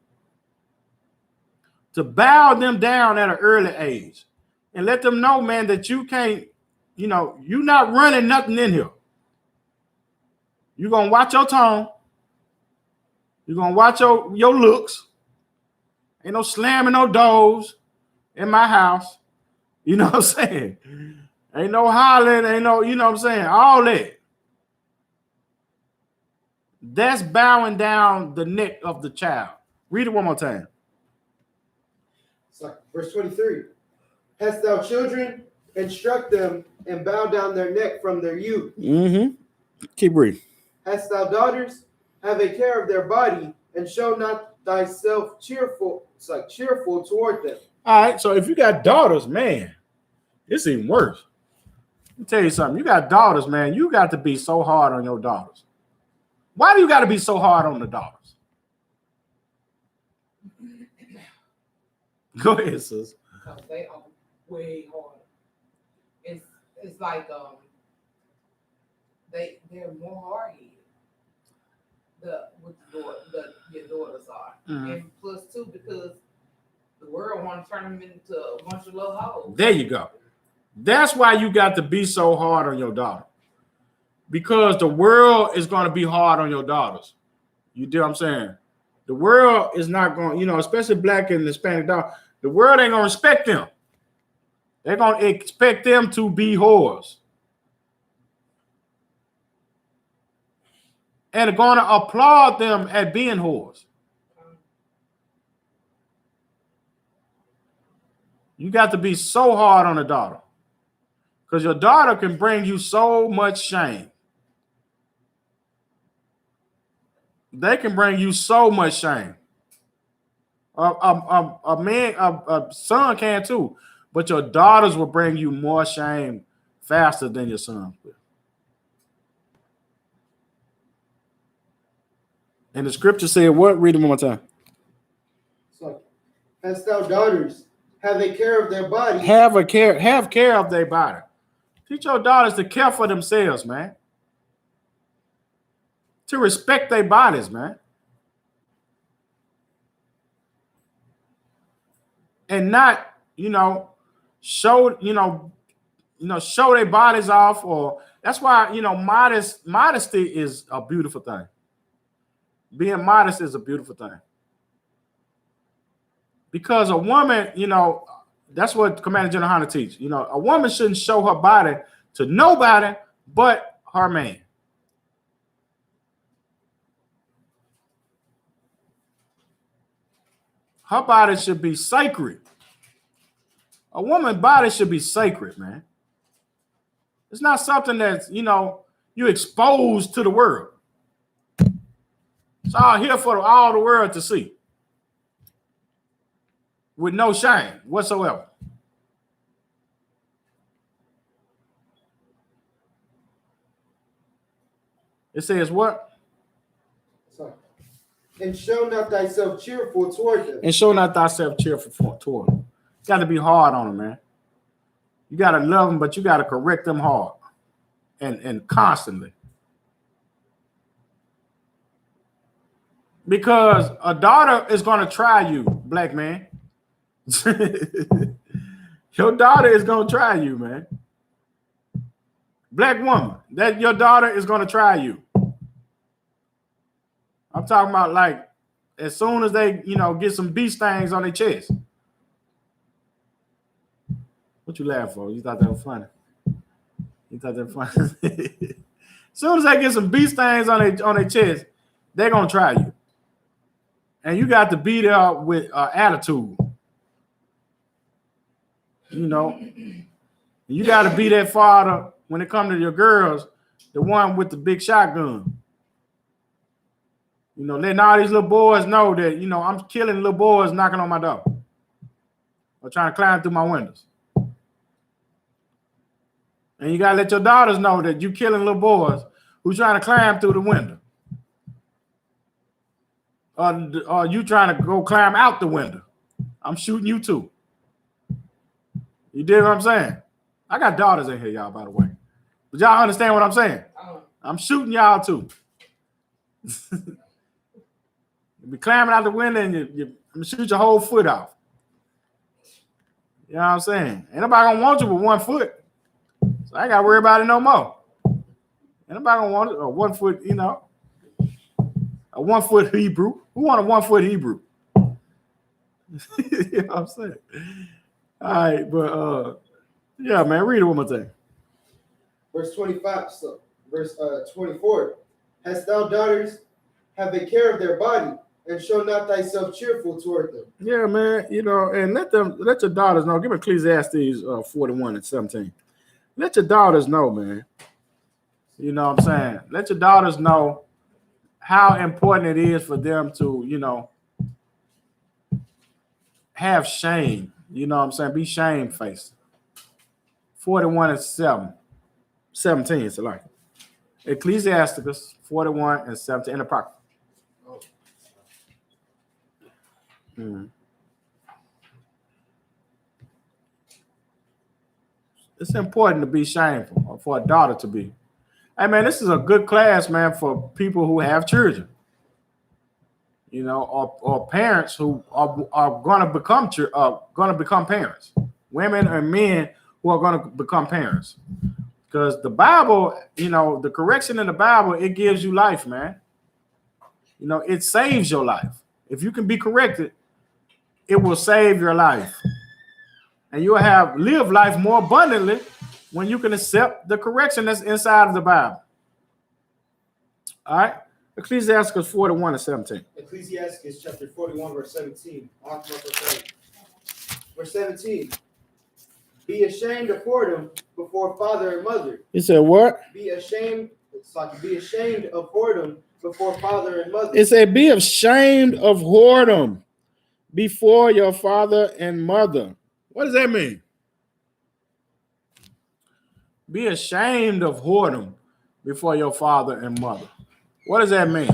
To bow them down at an early age. And let them know, man, that you can't, you're not running nothing in here. You're going to watch your tone. You're going to watch your looks. Ain't no slamming no doors in my house. You know what I'm saying? Ain't no hollering. Ain't no, you know what I'm saying? All that. That's bowing down the neck of the child. Read it one more time. So, verse 23. Hast thou children, instruct them, and bow down their neck from their youth. Mm-hmm. Keep reading. Hast thou daughters, have a care of their body, and show not thyself cheerful toward them. All right, so if you got daughters, man, it's even worse. Let me tell you something. You got daughters, man. You got to be so hard on your daughters. Why do you got to be so hard on the daughters? Go ahead, sis. Because they are way harder. It's like they're more hard-headed. Your daughters are, and plus too because the world want to turn them into a bunch of little hoes. There you go. That's why you got to be so hard on your daughter. because the world is going to be hard on your daughters. You do what I'm saying? The world is not going, especially black and Hispanic daughters, the world ain't going to respect them. They're going to expect them to be whores. And they're going to applaud them at being whores. You got to be so hard on a daughter because your daughter can bring you so much shame. They can bring you so much shame. A son can too, but your daughters will bring you more shame faster than your sons will. And the scripture said, what? Read it one more time. So, hast thou daughters, have a care of their body. Have care of their body. Teach your daughters to care for themselves, man. To respect their bodies, man. And not, show their bodies off, or that's why, modesty is a beautiful thing. Being modest is a beautiful thing. Because a woman, that's what Commander General Hunter teach. A woman shouldn't show her body to nobody but her man. Her body should be sacred. A woman's body should be sacred, man. It's not something that's, you exposed to the world. It's all here for all the world to see. With no shame whatsoever. It says what? Sorry. And show not thyself cheerful toward them. And show not thyself cheerful toward them. You got to be hard on them, man. You got to love them, but you got to correct them hard and constantly. Because a daughter is going to try you, black man. Your daughter is going to try you, man. Black woman, that your daughter is going to try you. I'm talking about like as soon as they, get some bee stings on their chest. What you laugh for? You thought that was funny? You thought that was funny? As soon as they get some bee stings on their chest, they're going to try you. And you got to be there with attitude. You got to be that father when it comes to your girls, the one with the big shotgun. Letting all these little boys know that, I'm killing little boys knocking on my door or trying to climb through my windows. And you got to let your daughters know that you killing little boys who's trying to climb through the window. Or you trying to go climb out the window. I'm shooting you too. You dig what I'm saying? I got daughters in here, y'all, by the way. But y'all understand what I'm saying? I'm shooting y'all too. You be climbing out the window and you shoot your whole foot off. You know what I'm saying? Ain't nobody gonna want you with 1 foot. So I ain't gotta worry about it no more. Ain't nobody gonna want it, a 1 foot, a 1 foot Hebrew. Who want a 1 foot Hebrew? You know what I'm saying? All right, but yeah, man, read it one more time. Verse 25, so verse 24. Hast thou daughters, have a care of their body, and show not thyself cheerful toward them. Yeah, man, and let your daughters know. Give me Ecclesiastes 41:17. Let your daughters know, man. You know what I'm saying? Let your daughters know how important it is for them to, have shame. You know what I'm saying? Be shame-faced. 41:17. It's like Ecclesiasticus 41:17 in the pocket. It's important to be shameful, or for a daughter to be. Hey, man, this is a good class, man, for people who have children. Or parents who are going to become parents. Women and men who are going to become parents. Because the Bible, the correction in the Bible, it gives you life, man. It saves your life. If you can be corrected, it will save your life. And you'll live life more abundantly when you can accept the correction that's inside of the Bible. All right. Ecclesiastes 41 and 17. Ecclesiastes chapter 41, verse 17. Verse 17. Be ashamed of whoredom before father and mother. He said what? Be ashamed of whoredom before father and mother. It said, be ashamed of whoredom before your father and mother. What does that mean? Be ashamed of whoredom before your father and mother. What does that mean?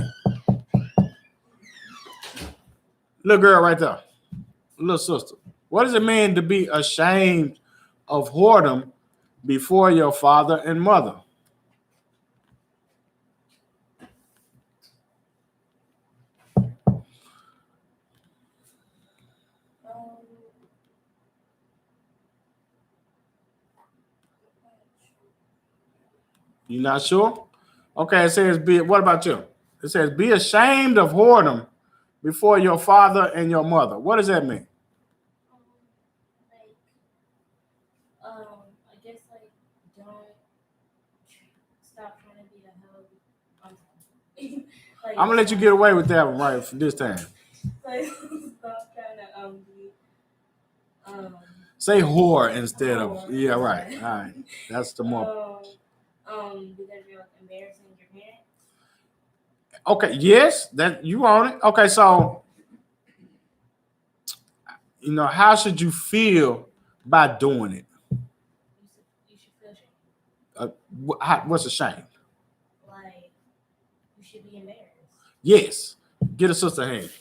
Little girl right there, little sister. What does it mean to be ashamed of whoredom before your father and mother? You not sure? Okay, it says what about you? It says be ashamed of whoredom before your father and your mother. What does that mean? I guess don't stop trying to be a hoe. I'm gonna let you get away with that one right from this time. Stop trying to be Say whore instead of yeah, right. All right. That's the more. Because you're embarrassing your parents. Okay, yes, that you own it. Okay, so how should you feel by doing it? You should feel shame. What's a shame? Like you should be embarrassed. Yes. Get a sister hand.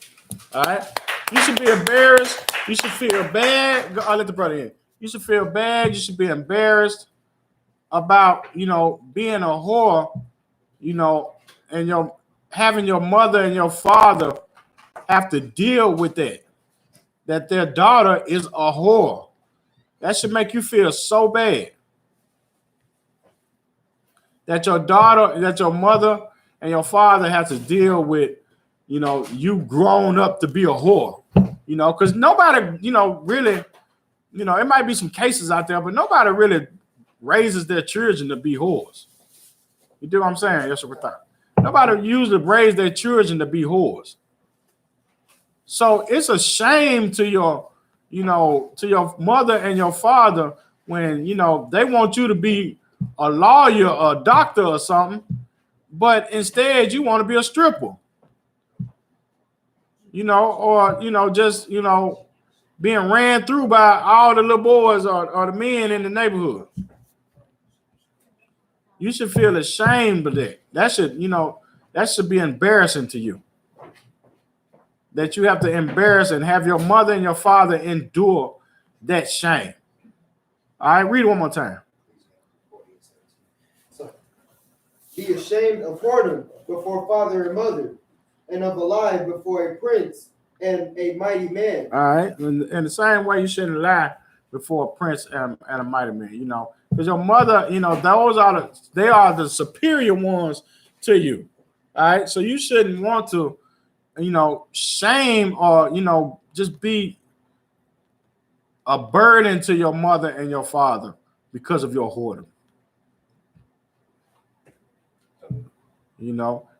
All right. You should be embarrassed. You should feel bad. I'll let the brother in. You should feel bad. You should be embarrassed about being a whore, and having your mother and your father have to deal with that their daughter is a whore. That should make you feel so bad. That your daughter, that your mother and your father have to deal with, you grown up to be a whore. Because nobody, really, it might be some cases out there, but nobody really raises their children to be whores. You do what I'm saying? Yes, sir. Nobody usually raise their children to be whores. So it's a shame to your mother and your father when, they want you to be a lawyer or a doctor or something, but instead you want to be a stripper, or, just, being ran through by all the little boys or the men in the neighborhood. You should feel ashamed of that. That should be embarrassing to you. That you have to embarrass and have your mother and your father endure that shame. All right, read it one more time. Be ashamed of whoredom before father and mother, and of a lie before a prince and a mighty man. All right, in the same way you shouldn't lie before a prince and a mighty man, because your mother, they are the superior ones to you. All right, so you shouldn't want to, shame or just be a burden to your mother and your father because of your whoredom.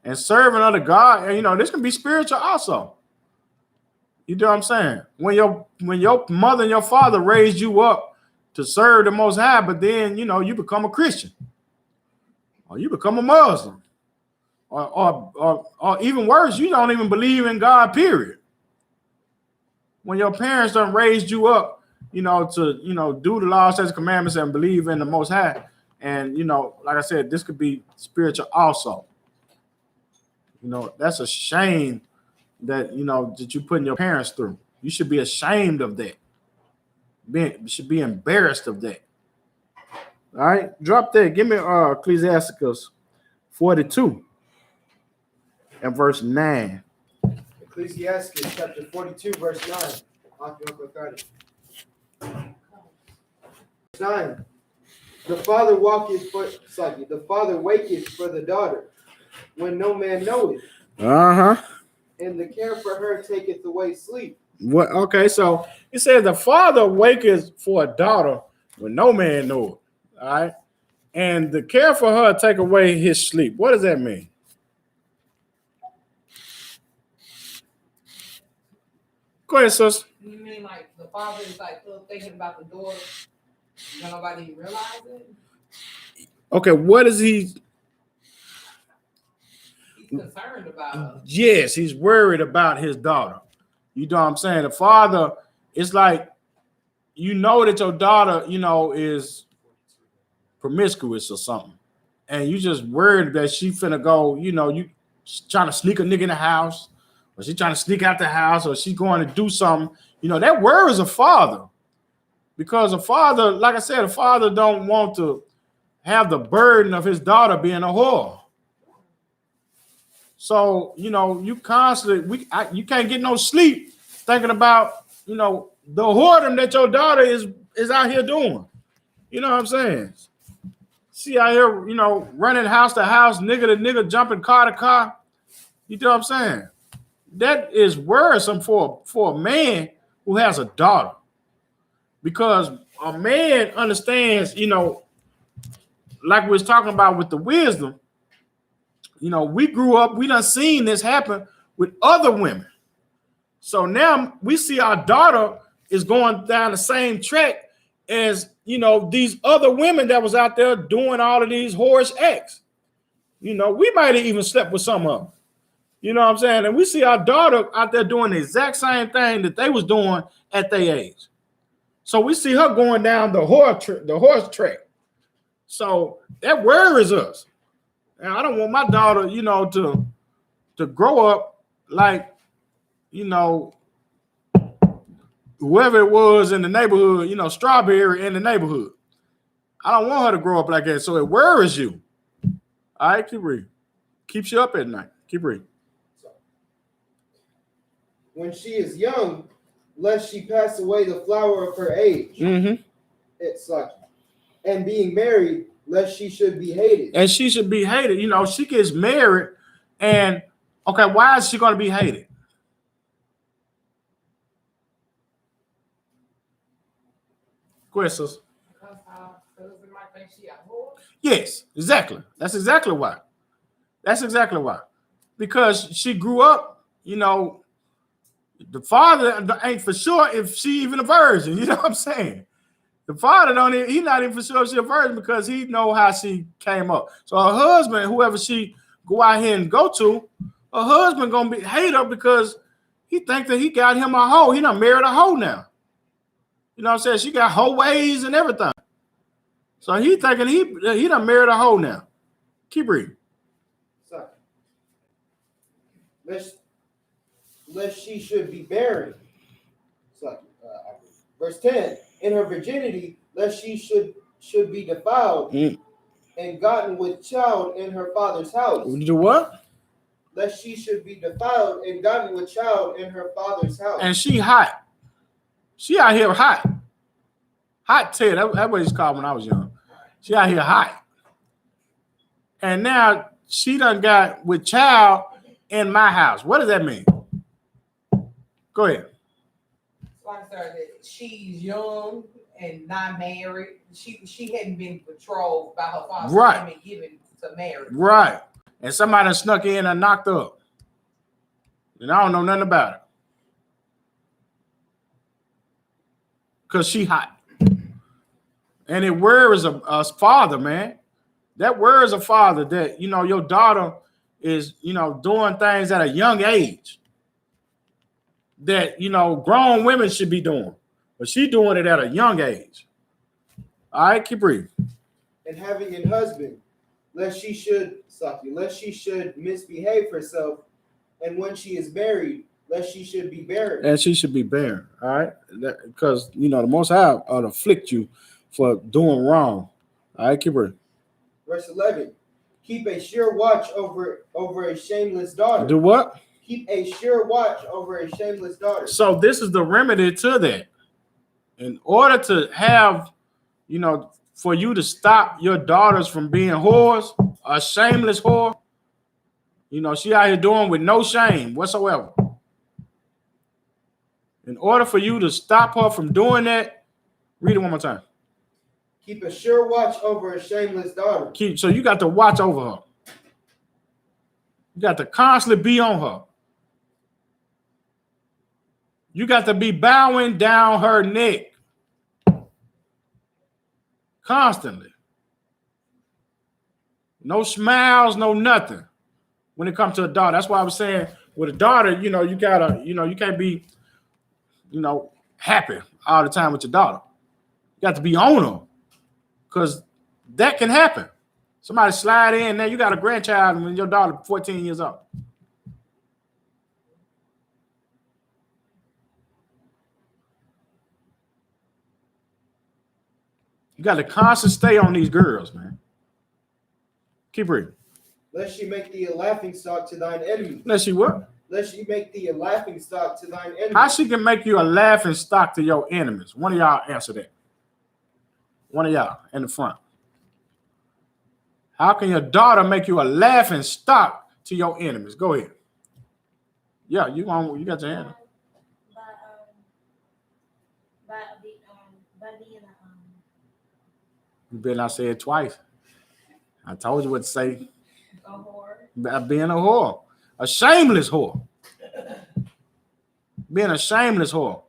And serving other God, and this can be spiritual also. You know what I'm saying? When your mother and your father raised you up to serve the Most High, but then you become a Christian, or you become a Muslim, or even worse, you don't even believe in God. Period. When your parents done raised you up, to do the law, statutes, commandments, and believe in the Most High, and like I said, this could be spiritual also. That's a shame that that you putting your parents through. You should be ashamed of that. You should be embarrassed of that. All right, drop that. Give me Ecclesiastes 42 and verse 9. Ecclesiastes chapter 42, verse 9. Verse 9. The father the father waketh for the daughter, when no man knoweth, and the care for her taketh away sleep. What? Okay, so it says the father waketh for a daughter when no man knows. All right, and the care for her take away his sleep. What does that mean? Go ahead, sis. You mean like the father is like still thinking about the daughter? Don't nobody even realize it? Okay, what is he? He's concerned about her. Yes, he's worried about his daughter. You know what I'm saying? The father, it's like, you know that your daughter, you know, is promiscuous or something. And you just worried that she finna go, you know, you trying to sneak a nigga in the house, or she trying to sneak out the house, or she going to do something. You know, that worries a father. Because a father, like I said, a father don't want to have the burden of his daughter being a whore. So, you know, you constantly, you can't get no sleep thinking about, you know, the whoredom that your daughter is out here doing. You know what I'm saying? She out here, you know, running house to house, nigga to nigga, jumping car to car. You know what I'm saying? That is worrisome for a man who has a daughter. Because a man understands, you know, like we was talking about with the wisdom, you know, we grew up, we done seen this happen with other women. So now we see our daughter is going down the same track as, you know, these other women that was out there doing all of these whorish acts. You know, we might have even slept with some of them. You know what I'm saying? And we see our daughter out there doing the exact same thing that they was doing at their age. So we see her going down the horse track. So that worries us. And I don't want my daughter, you know, to grow up like, you know, whoever it was in the neighborhood, you know, Strawberry in the neighborhood. I don't want her to grow up like that. So it worries you. All right, keep reading. Keeps you up at night. Keep reading. When she is young, lest she pass away the flower of her age. It's like, and being married, lest she should be hated. And she should be hated. You know, she gets married, and okay, why is she going to be hated? Go ahead, sis. Yes, exactly. That's exactly why. That's exactly why. Because she grew up, you know, the father ain't for sure if she even a virgin. You know what I'm saying? The father don't even, he's not even for sure if she a virgin because he know how she came up. So her husband, whoever she go out here and go to, her husband gonna be hate her because he think that he got him a hoe. He done married a hoe now. You know what I'm saying? She got hoe ways and everything. So he thinking he done married a hoe now. Keep reading. Sorry. Lest she should be barren. Sorry. Verse 10. In her virginity, lest she should be defiled and gotten with child in her father's house. Do what? Lest she should be defiled and gotten with child in her father's house. And she hot. She out here hot. Hot Ted. That's what it's called when I was young. She out here hot. And now she done got with child in my house. What does that mean? Go ahead. Like that she's young and not married. She hadn't been betrothed by her father. Right. She hadn't been given to marriage. Right. And somebody done snuck in and knocked her up. And I don't know nothing about it. Because she hot. And it worries a father, man. That worries a father that, you know, your daughter is, you know, doing things at a young age that, you know, grown women should be doing. But she doing it at a young age. All right, keep reading. And having a husband, lest she should misbehave herself, and when she is married, lest she should be barren. And she should be barren, all right? Because, you know, the Most High ought to afflict you for doing wrong. All right, keep reading. Verse 11. Keep a sure watch over a shameless daughter. Do what? Keep a sure watch over a shameless daughter. So this is the remedy to that. In order to have, you know, for you to stop your daughters from being whores, a shameless whore. You know, she out here doing with no shame whatsoever. In order for you to stop her from doing that, read it one more time. Keep a sure watch over a shameless daughter. So you got to watch over her. You got to constantly be on her. You got to be bowing down her neck. Constantly. No smiles, no nothing. When it comes to a daughter. That's why I was saying with a daughter, you know, you gotta, you know, you can't be, you know, happy all the time with your daughter. You got to be on her. Because that can happen. Somebody slide in there, you got a grandchild when your daughter 14 years old. You got to constantly stay on these girls, man. Keep reading. Lest she make thee a laughing stock to thine enemies. Lest she what? Lest she make thee a laughing stock to thine enemies. How she can make you a laughing stock to your enemies? One of y'all answer that. One of y'all in the front. How can your daughter make you a laughing stock to your enemies? Go ahead. Yeah, you got your hand. By being You better not say it twice. I told you what to say. a whore. By being a whore. A shameless whore. Being a shameless whore.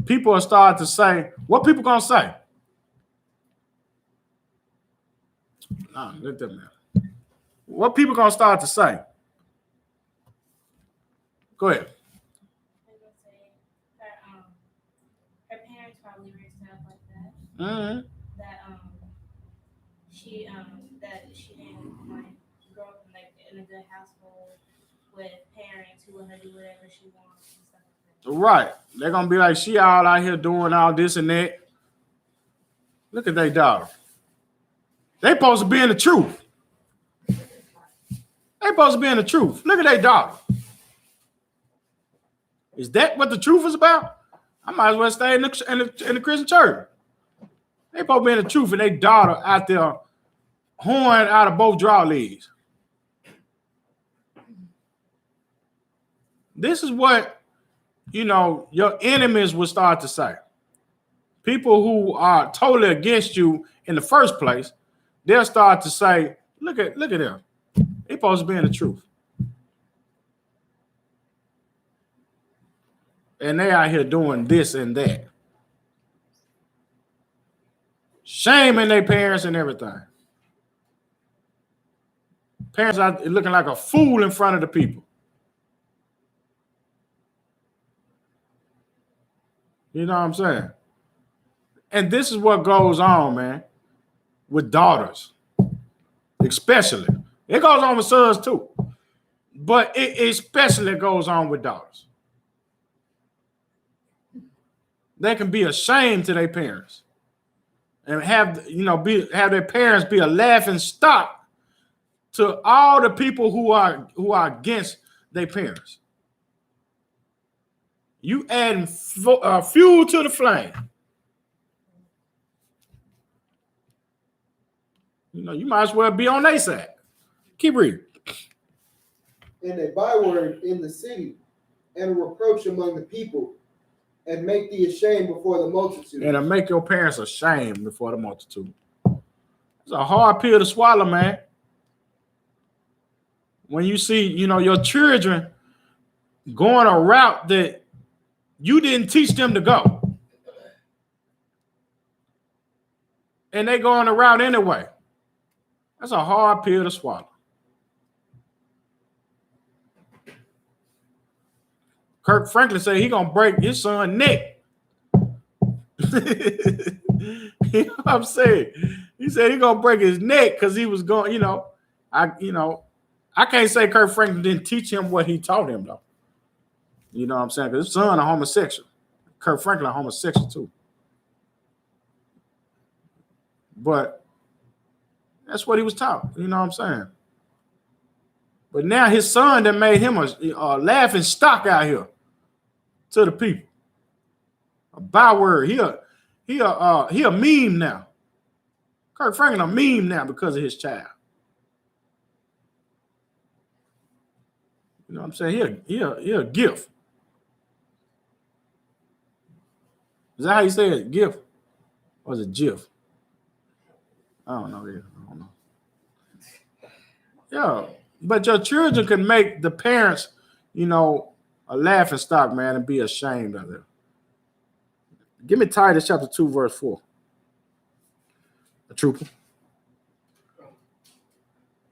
People will start to say, what people gonna say? Nah, let them know. What people gonna start to say? Go ahead. They're gonna say her parents probably raised her up like that. Mm-hmm. That she didn't like grow up in a good household with parents who let her do whatever she wants and stuff like that. Right. They're gonna be like, she all out here doing all this and that. Look at their daughter. They supposed to be in the truth. They supposed to be in the truth. Look at their daughter. Is that what the truth is about? I might as well stay in the Christian church. They supposed to be in the truth, and their daughter out there horn out of both draw legs. This is what, you know, your enemies will start to say. People who are totally against you in the first place, they'll start to say, look at them. They're supposed to be in the truth. And they out here doing this and that. Shaming their parents and everything. Parents are looking like a fool in front of the people. You know what I'm saying? And this is what goes on, man, with daughters, especially. It goes on with sons too, but it especially goes on with daughters. They can be ashamed to their parents and have their parents be a laughing stock to all the people who are against their parents. You adding fuel to the flame. You know, you might as well be on their side. Keep reading. And a byword in the city, and a reproach among the people, and make thee ashamed before the multitude. And to make your parents ashamed before the multitude. It's a hard pill to swallow, man. When you see, you know, your children going a route that you didn't teach them to go. And they go on the route anyway. That's a hard pill to swallow. Kirk Franklin said he gonna break his son's neck. You know what I'm saying? He said he gonna break his neck because he was going, I can't say Kirk Franklin didn't teach him what he taught him though. You know what I'm saying? Because his son a homosexual. Kirk Franklin a homosexual too. But that's what he was taught. You know what I'm saying? But now his son that made him a laughing stock out here to the people. A byword. He a meme now. Kirk Franklin a meme now because of his child. You know what I'm saying? He a gift. Is that how you say it? Gift? Or is it GIF? I don't know. Yeah. But your children can make the parents, you know, a laughing stock, man, and be ashamed of it. Give me Titus chapter 2, verse 4. A trooper.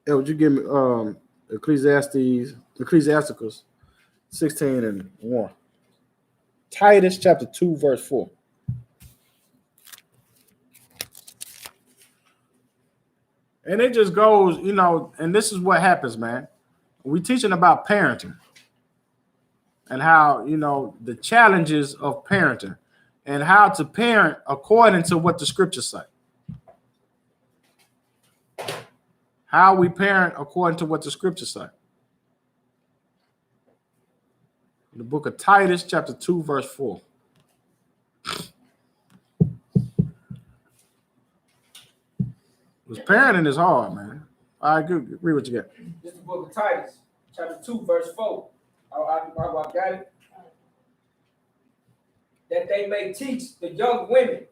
Yeah, would you give me Ecclesiasticus 16 and 1. Titus chapter 2, verse 4. And it just goes, you know, and this is what happens, man. We're teaching about parenting and how, you know, the challenges of parenting and how to parent according to what the scriptures say. How we parent according to what the scriptures say. The book of Titus, chapter 2, verse 4. Because parenting is hard, man. I agree with you. This is the book of Titus, chapter 2, verse 4. I got it. That they may teach the young women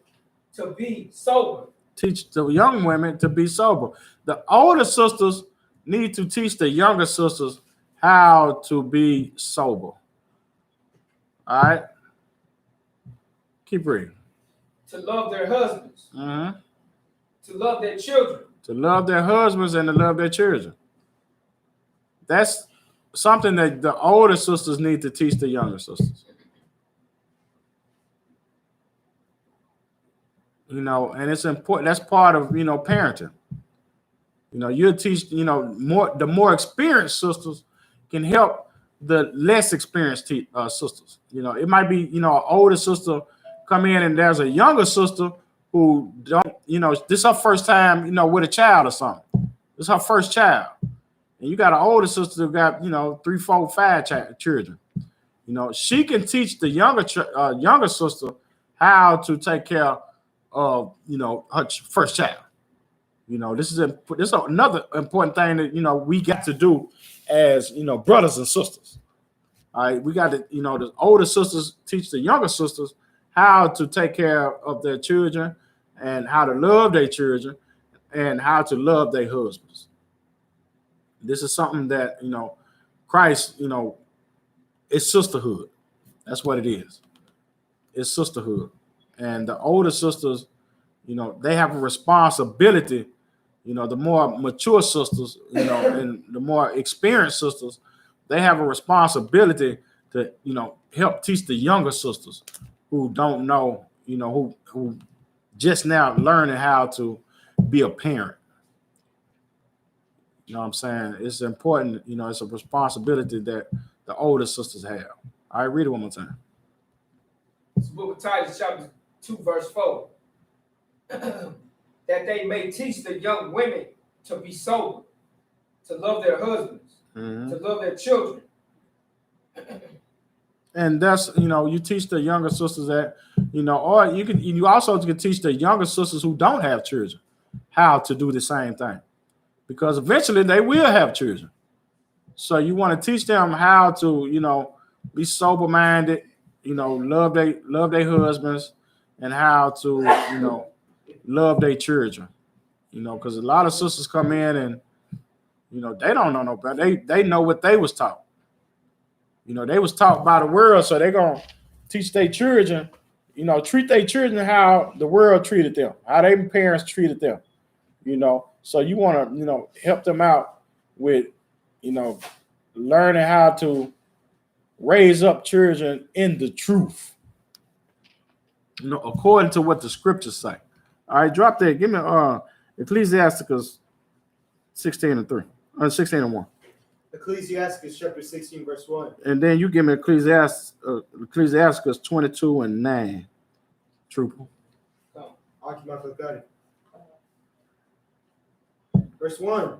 to be sober. Teach the young women to be sober. The older sisters need to teach the younger sisters how to be sober. All right? Keep reading. To love their husbands. Mm-hmm. To love their children. To love their husbands and to love their children. That's something that the older sisters need to teach the younger sisters. You know, and it's important. That's part of, you know, parenting. You know, you'll teach, you know, the more experienced sisters can help the less experienced sisters. You know, it might be, you know, an older sister come in and there's a younger sister who don't, you know, this is her first time, you know, with a child or something. This is her first child. And you got an older sister who got, you know, 3, 4, 5 children. You know, she can teach the younger sister how to take care of, you know, her first child. You know, this is another important thing that, you know, we got to do as, you know, brothers and sisters. All right, we got to, you know, the older sisters teach the younger sisters how to take care of their children and how to love their children and how to love their husbands. This is something that, you know, Christ, you know, it's sisterhood. That's what it is. It's sisterhood. And the older sisters, you know, they have a responsibility. You know, the more mature sisters, you know, and the more experienced sisters, they have a responsibility to, you know, help teach the younger sisters who don't know, you know, who just now learning how to be a parent. You know what I'm saying? It's important, you know, it's a responsibility that the older sisters have. All right, read it one more time. This book of Titus, chapter 2, verse 4. That they may teach the young women to be sober, to love their husbands, to love their children. And that's, you know, you teach the younger sisters that, you know, or you also can teach the younger sisters who don't have children how to do the same thing. Because eventually they will have children. So you want to teach them how to, you know, be sober-minded, you know, love their husbands, and how to, you know, love their children. You know, because a lot of sisters come in and, you know, they don't know no better. They know what they was taught. You know, they was taught by the world, so they're going to teach their children, you know, treat their children how the world treated them, how their parents treated them, you know. So you want to, you know, help them out with, you know, learning how to raise up children in the truth, you know, according to what the scriptures say. All right, drop that. Give me Ecclesiasticus 16 and 1. Ecclesiastes chapter 16, verse 1. And then you give me Ecclesiasticus 22 and 9. Trooper. Verse 1.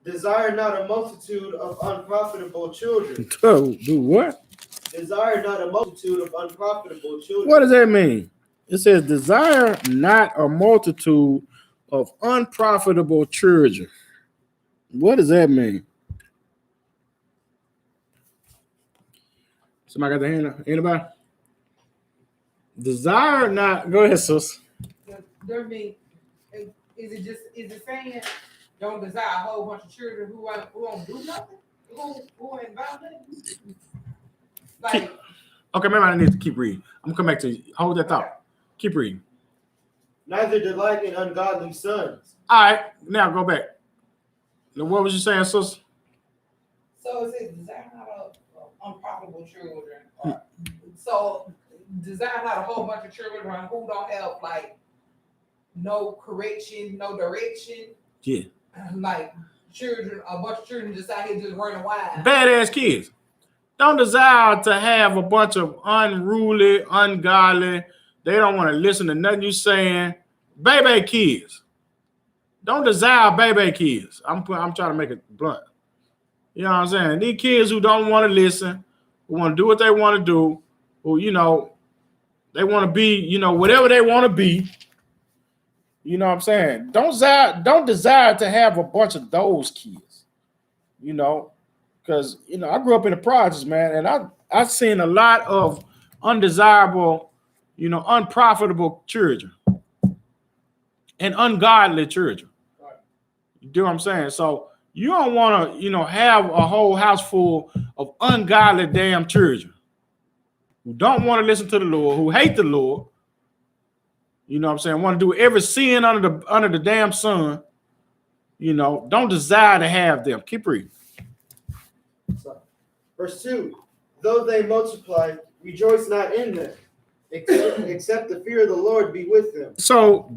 Desire not a multitude of unprofitable children. Do what? Desire not a multitude of unprofitable children. What does that mean? It says, desire not a multitude of unprofitable children. What does that mean? Somebody got their hand up? Anybody? Desire not. Go ahead, sis. There mean, is it saying don't desire a whole bunch of children who won't do nothing? Who ain't about nothing? Like, Okay, maybe I need to keep reading. I'm gonna come back to you. Hold that thought. Keep reading. Neither delight in ungodly sons. All right, now go back. Now, what was you saying, sis? so it says desire not unprofitable children. So desire not a whole bunch of children who don't have like no correction, no direction. Yeah. Like children, a bunch of children just out here just running wild. Badass kids. Don't desire to have a bunch of unruly, ungodly. They don't want to listen to nothing you saying. Baby kids. Don't desire baby kids. I'm trying to make it blunt. You know what I'm saying? These kids who don't want to listen, who want to do what they want to do, who, you know, they want to be, you know, whatever they want to be. You know what I'm saying? Don't desire to have a bunch of those kids. You know, because, you know, I grew up in the projects, man, and I've seen a lot of undesirable, you know, unprofitable children and ungodly children. You do what I'm saying? So you don't want to, you know, have a whole house full of ungodly damn children who don't want to listen to the Lord, who hate the Lord. You know what I'm saying? Want to do every sin under the damn sun. You know, don't desire to have them. Keep reading. So, verse 2. Though they multiply, rejoice not in them, except the fear of the Lord be with them. So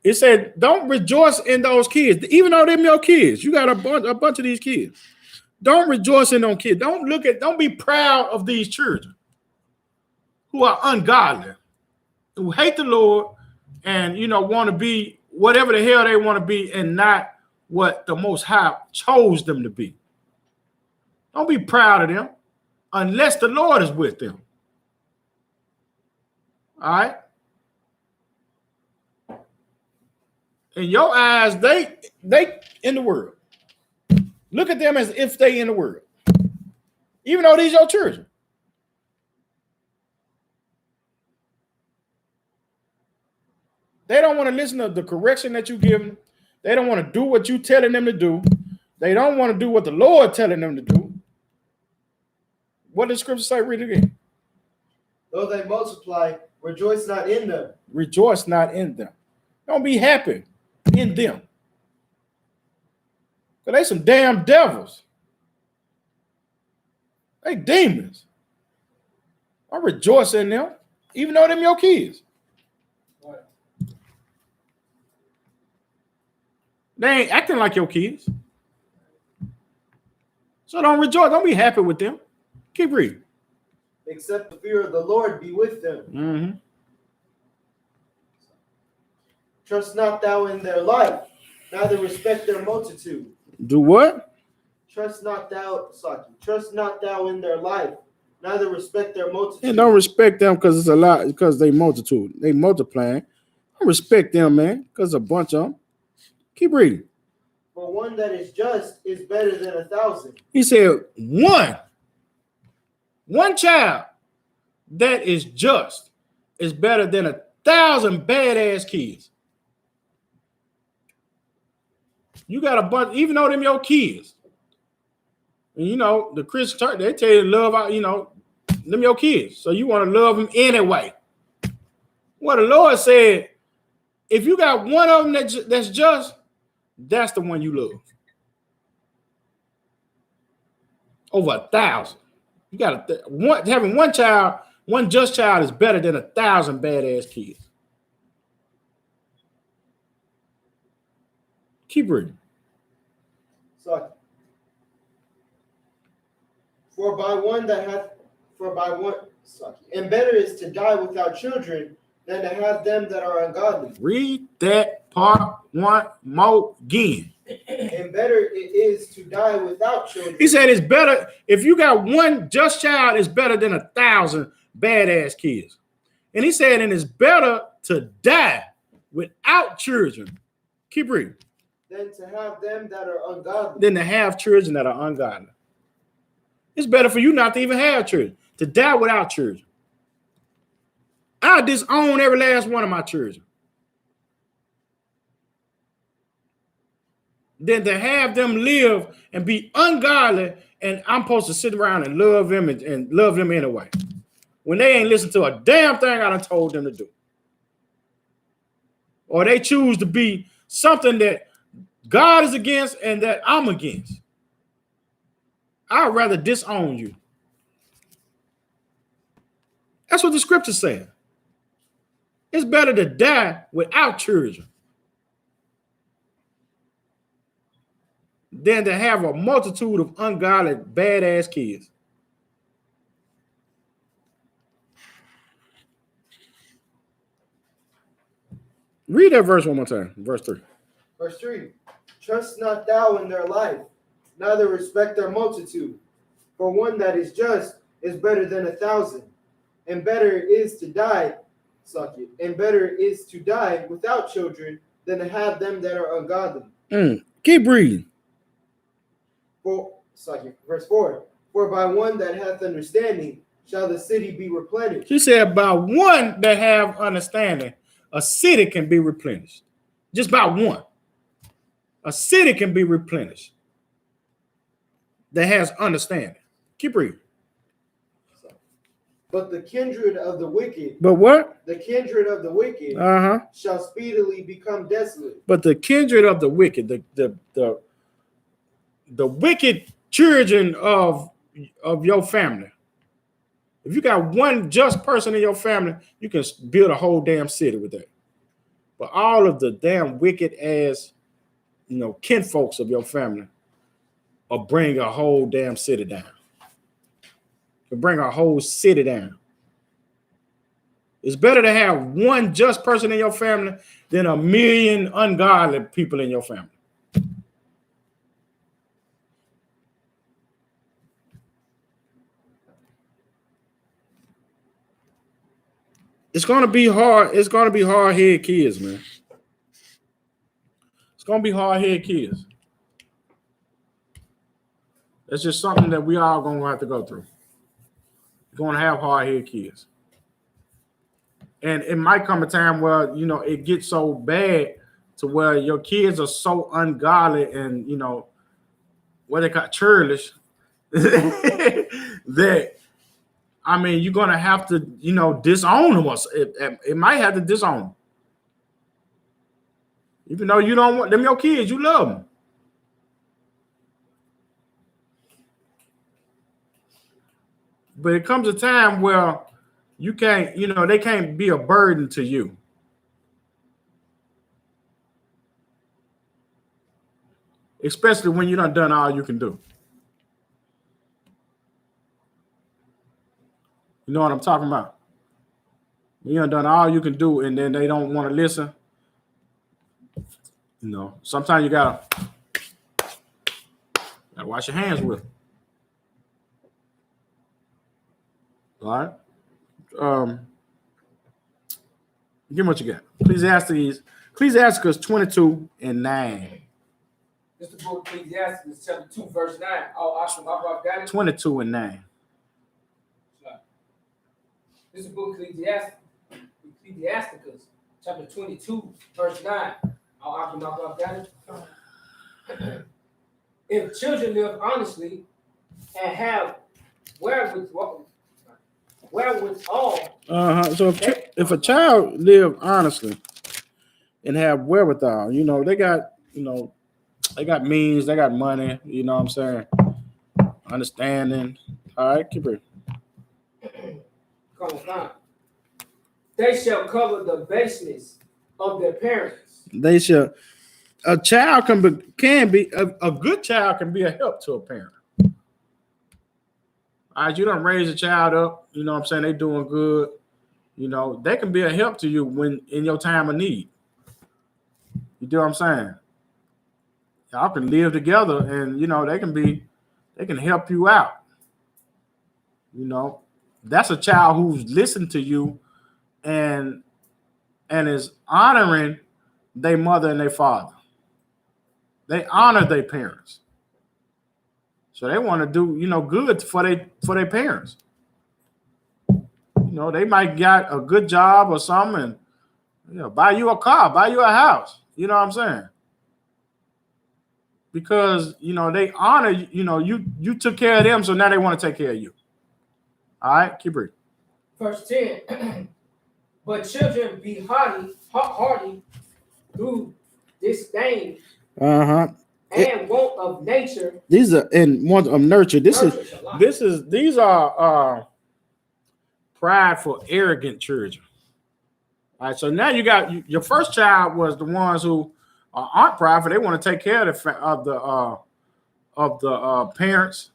it said don't rejoice in those kids, even though they're your kids. You got a bunch of these kids. Don't rejoice in those kids. Don't be proud of these children who are ungodly, who hate the Lord, and, you know, want to be whatever the hell they want to be and not what the Most High chose them to be. Don't be proud of them unless the Lord is with them. All right? In your eyes, they in the world. Look at them as if they in the world. Even though these your children. They don't want to listen to the correction that you give them. They don't want to do what you telling them to do. They don't want to do what the Lord telling them to do. What does Scripture say? Read it again. Though they multiply, rejoice not in them. Rejoice not in them. Don't be happy in them. Because they some damn devils. They demons. I rejoice in them, even though them your kids. They ain't acting like your kids. So don't rejoice. Don't be happy with them. Keep reading. Except the fear of the Lord be with them. Mm-hmm. Trust not thou in their life, neither respect their multitude. Do what? Trust not thou in their life, neither respect their multitude. And don't respect them because it's a lot, because they multitude. They multiplying. Don't respect them, man, because a bunch of them. Keep reading. For one that is just is better than 1,000. He said, one child that is just is better than 1,000 badass kids. You got a bunch, even though them your kids. And you know, the Christian church, they tell you to love, you know, them your kids. So you want to love them anyway. Well, the Lord said, if you got one of them that's just, that's the one you love. Over 1,000. You got having one child, one just child is better than 1,000 badass kids. Keep reading. So, and better is to die without children than to have them that are ungodly. Read that part one more again. And better it is to die without children. He said it's better, if you got one just child, it's better than 1,000 badass kids. And he said, and it's better to die without children Keep reading. than to have them that are ungodly. Than to have children that are ungodly. It's better for you not to even have children, to die without children. I disown every last one of my children. Than to have them live and be ungodly, and I'm supposed to sit around and love them and love them anyway. When they ain't listened to a damn thing I done told them to do. Or they choose to be something that God is against and that I'm against. I'd rather disown you. That's what the scripture says. It's better to die without children than to have a multitude of ungodly, badass kids. Read that verse one more time, verse 3. Verse 3. Trust not thou in their life, neither respect their multitude. For one that is just is better than 1,000, and better is to die, and better is to die without children than to have them that are ungodly. Keep reading. Verse 4. For by one that hath understanding shall the city be replenished. She said, by one that have understanding, a city can be replenished. Just by one. A city can be replenished that has understanding. Keep reading. But the kindred of the wicked. But what? The kindred of the wicked shall speedily become desolate. But the kindred of the wicked, the wicked children of your family. If you got one just person in your family, you can build a whole damn city with that. But all of the damn wicked ass, kinfolks of your family will bring a whole damn city down. Can bring a whole city down. It's better to have one just person in your family than a million ungodly people in your family. It's going to be hard. It's going to be hard-headed kids, man. It's going to be hard-headed kids. That's just something that we all going to have to go through. You're going to have hard-headed kids. And it might come a time where, it gets so bad to where your kids are so ungodly and, what they call churlish that, you're going to have to, disown them. It might have to disown them. Even though you don't want them your kids, you love them. But it comes a time where you can't, they can't be a burden to you. Especially when you done all you can do. You know what I'm talking about? You done all you can do, and then they don't want to listen. Sometimes you gotta wash your hands with them. All right. Give me what you got. Ecclesiastes 22:9. This is the book of Ecclesiastes, chapter 2, verse 9. Oh, awesome. I've got it. 22:9. This is the book of Ecclesiastes, chapter 22, verse 9. I've got it. If children live honestly and have wherewithal. So if a child live honestly and have wherewithal, they got, they got means, they got money, you know what I'm saying? Understanding. All right, keep it. They shall cover the baseness of their parents. They shall. A child can be a good child can be a help to a parent. All right, you don't raise a child up, you know what I'm saying? They doing good. They can be a help to you when in your time of need. You do what I'm saying? Y'all can live together and they can help you out. That's a child who's listened to you and is honoring their mother and their father. They honor their parents. So they want to do, good for their parents. They might get a good job or something and buy you a car, buy you a house. You know what I'm saying? Because they honor you took care of them, so now they want to take care of you. All right, keep reading. Verse 10. But children be hardy through disdain and want of nature. These are and want of nurture. These are prideful, arrogant children. All right, so now you got your first child was the ones who aren't prideful. They want to take care of the parents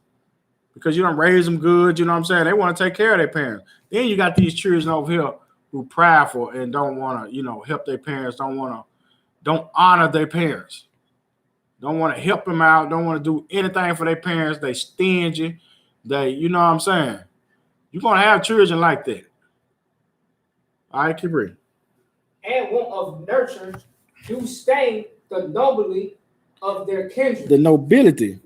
because you don't raise them good. You know what I'm saying? They want to take care of their parents. Then you got these children over here who prideful and don't want to, help their parents. Don't honor their parents. Don't want to help them out. Don't want to do anything for their parents. They stingy. You know what I'm saying? You're gonna have children like that. All right, keep reading. And want of nurture do stain the nobility of their kindred. The nobility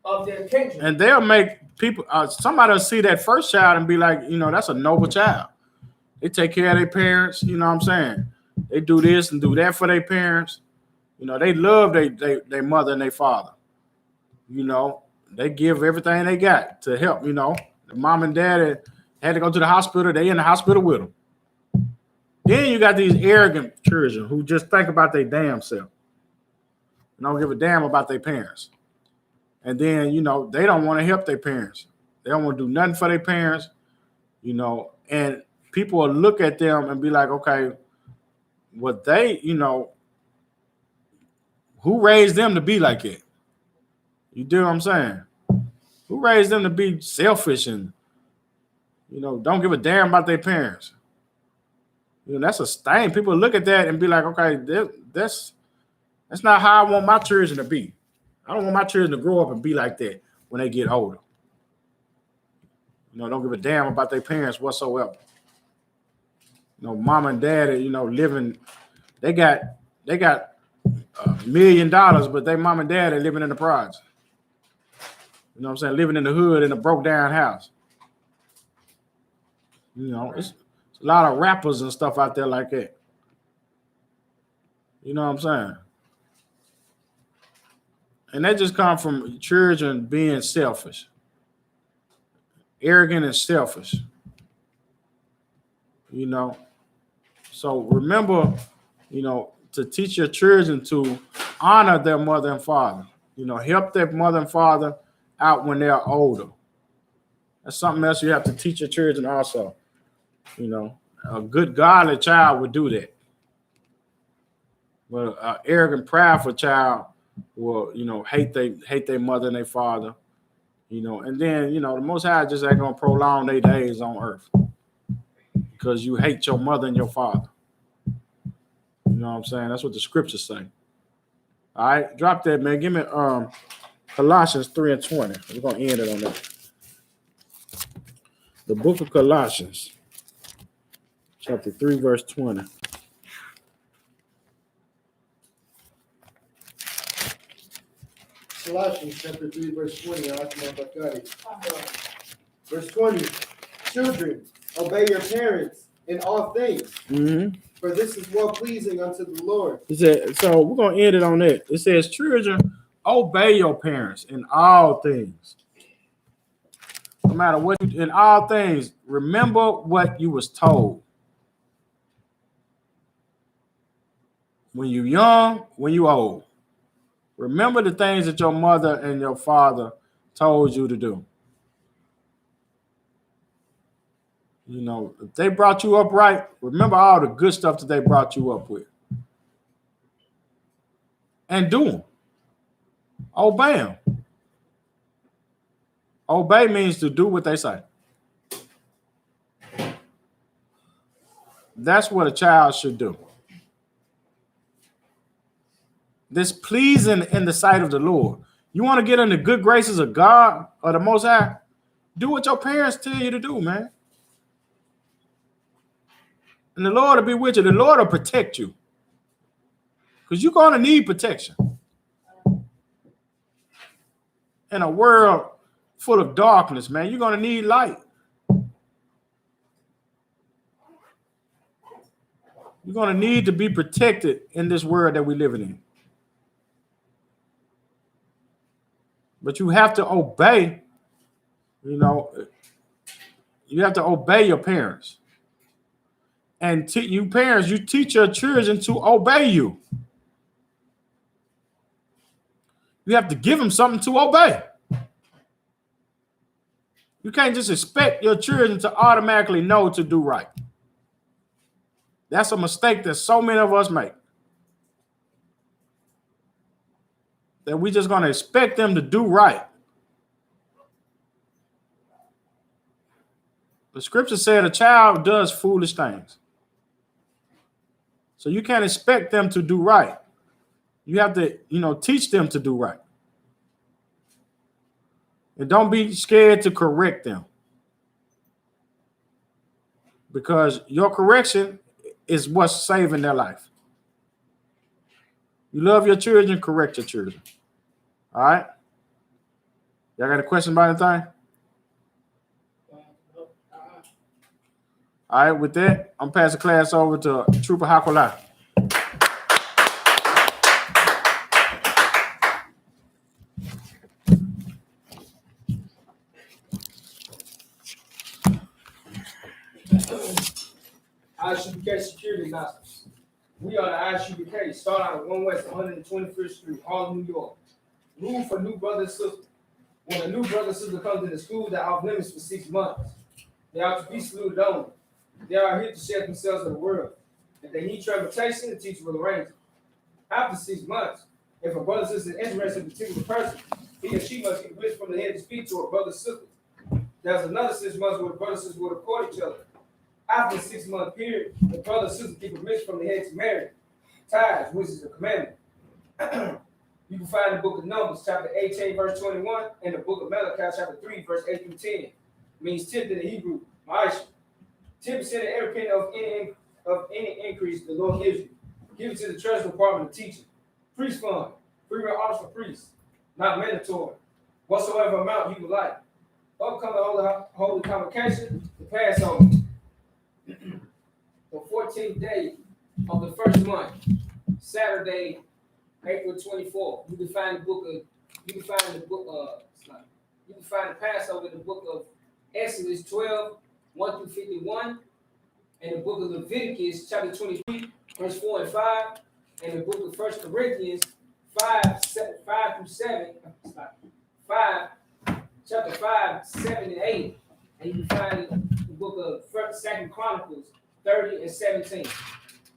of their kindred. And they'll make people, somebody will see that first child and be like, that's a noble child. They take care of their parents, you know what I'm saying? They do this and do that for their parents. They love their mother and their father. They give everything they got to help, The mom and dad had to go to the hospital. They in the hospital with them. Then you got these arrogant children who just think about their damn self. They don't give a damn about their parents. And then, they don't want to help their parents. They don't want to do nothing for their parents, and people will look at them and be like, okay, what they, who raised them to be like that? You do what I'm saying? Who raised them to be selfish and, don't give a damn about their parents? That's a stain. People look at that and be like, okay, that's not how I want my children to be. I don't want my children to grow up and be like that when they get older. Don't give a damn about their parents whatsoever. Mom and dad are, living, they got $1 million, but their mom and dad are living in the projects. You know what I'm saying? Living in the hood in a broke down house. It's a lot of rappers and stuff out there like that. You know what I'm saying? And that just come from children being selfish. Arrogant and selfish. So remember, to teach your children to honor their mother and father. Help their mother and father out when they're older. That's something else you have to teach your children also. A good godly child would do that. But an arrogant, prideful child will, hate their mother and their father. And then, the Most High just ain't going to prolong their days on earth because you hate your mother and your father. You know what I'm saying? That's what the scriptures say. All right, drop that, man. Give me Colossians 3:20. We're going to end it on that. The book of Colossians, chapter 3, verse 20. Colossians chapter 3, verse 20. I got it. Verse 20. Children, obey your parents in all things. For this is well pleasing unto the Lord. So we're going to end it on that. It says, children, obey your parents in all things. No matter what, in all things, remember what you was told. When you're young, when you're old. Remember the things that your mother and your father told you to do. If they brought you up right, remember all the good stuff that they brought you up with. And do them. Obey them. Obey means to do what they say. That's what a child should do. This pleasing in the sight of the Lord. You want to get in the good graces of God or the Most High? Do what your parents tell you to do, man. And the Lord will be with you. The Lord will protect you. Because you're going to need protection. In a world full of darkness, man, you're going to need light. You're going to need to be protected in this world that we're living in. But you have to obey, you have to obey your parents. And you parents, you teach your children to obey you. You have to give them something to obey. You can't just expect your children to automatically know to do right. That's a mistake that so many of us make. That we're just going to expect them to do right. The scripture said a child does foolish things. So you can't expect them to do right. You have to, teach them to do right. And don't be scared to correct them. Because your correction is what's saving their life. You love your children, correct your children. All right? Y'all got a question about anything? All right, with that, I'm passing the class over to Trooper Hakola. ISUPK security announcements. We are the ISUPK, start out at 1 West 125th Street, Harlem, New York. Rule for new brother and sister. When a new brother and sister comes into school, they're off limits for 6 months. They are to be saluted only. They are here to share themselves with the world. If they need transportation, the teacher will arrange it. After 6 months, if a brother and sister is interested in a particular person, he or she must get permission from the head to speak to a brother and sister. There's another 6 months where the brother and sister will report each other. After the 6 month period, the brother and sister get permission from the head to marry. Ties, which is a commandment. You can find the book of Numbers, chapter 18, verse 21, and the book of Malachi, chapter 3, verse 8 through 10. It means 10th in the Hebrew, Ma'asha. 10% of every penny of any increase the Lord gives you. Give it to the treasury department to teach it. Priest fund, free will orders for priests, not mandatory. Whatsoever amount you would like. Upcoming holy convocation, the Passover. The 14th day of the first month, Saturday, April 24th. You can find the Passover in the book of Exodus 12, 1 through 51, and the book of Leviticus, chapter 23, verse 4 and 5, and the book of 1 Corinthians 5 through 7, chapter 5, 7 and 8, and you can find the book of 2 Chronicles 30 and 17.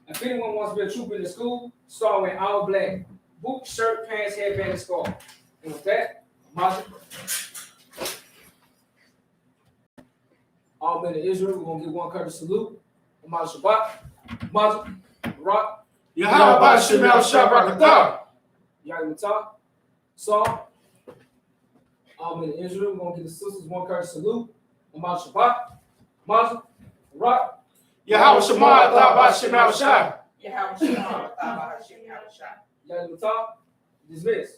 If anyone wants to be a trooper in the school, start wearing all black. Boot, shirt, pants, headband, and scarf. And with that, Mazel. All men of Israel, we're going to give one courteous salute. Mazel Shabbat. Mazel. Rock. Yahweh Shemel Shabrakatah. Yahweh Matah. Saul. All men of Israel, we're going to give the sisters one courteous salute. Mazel Shabbat. Mazel. Rock. Yahweh Shemel Shabbat. Yahweh Shalom, Yahweh Shalom. Yahweh Matah. Dismiss.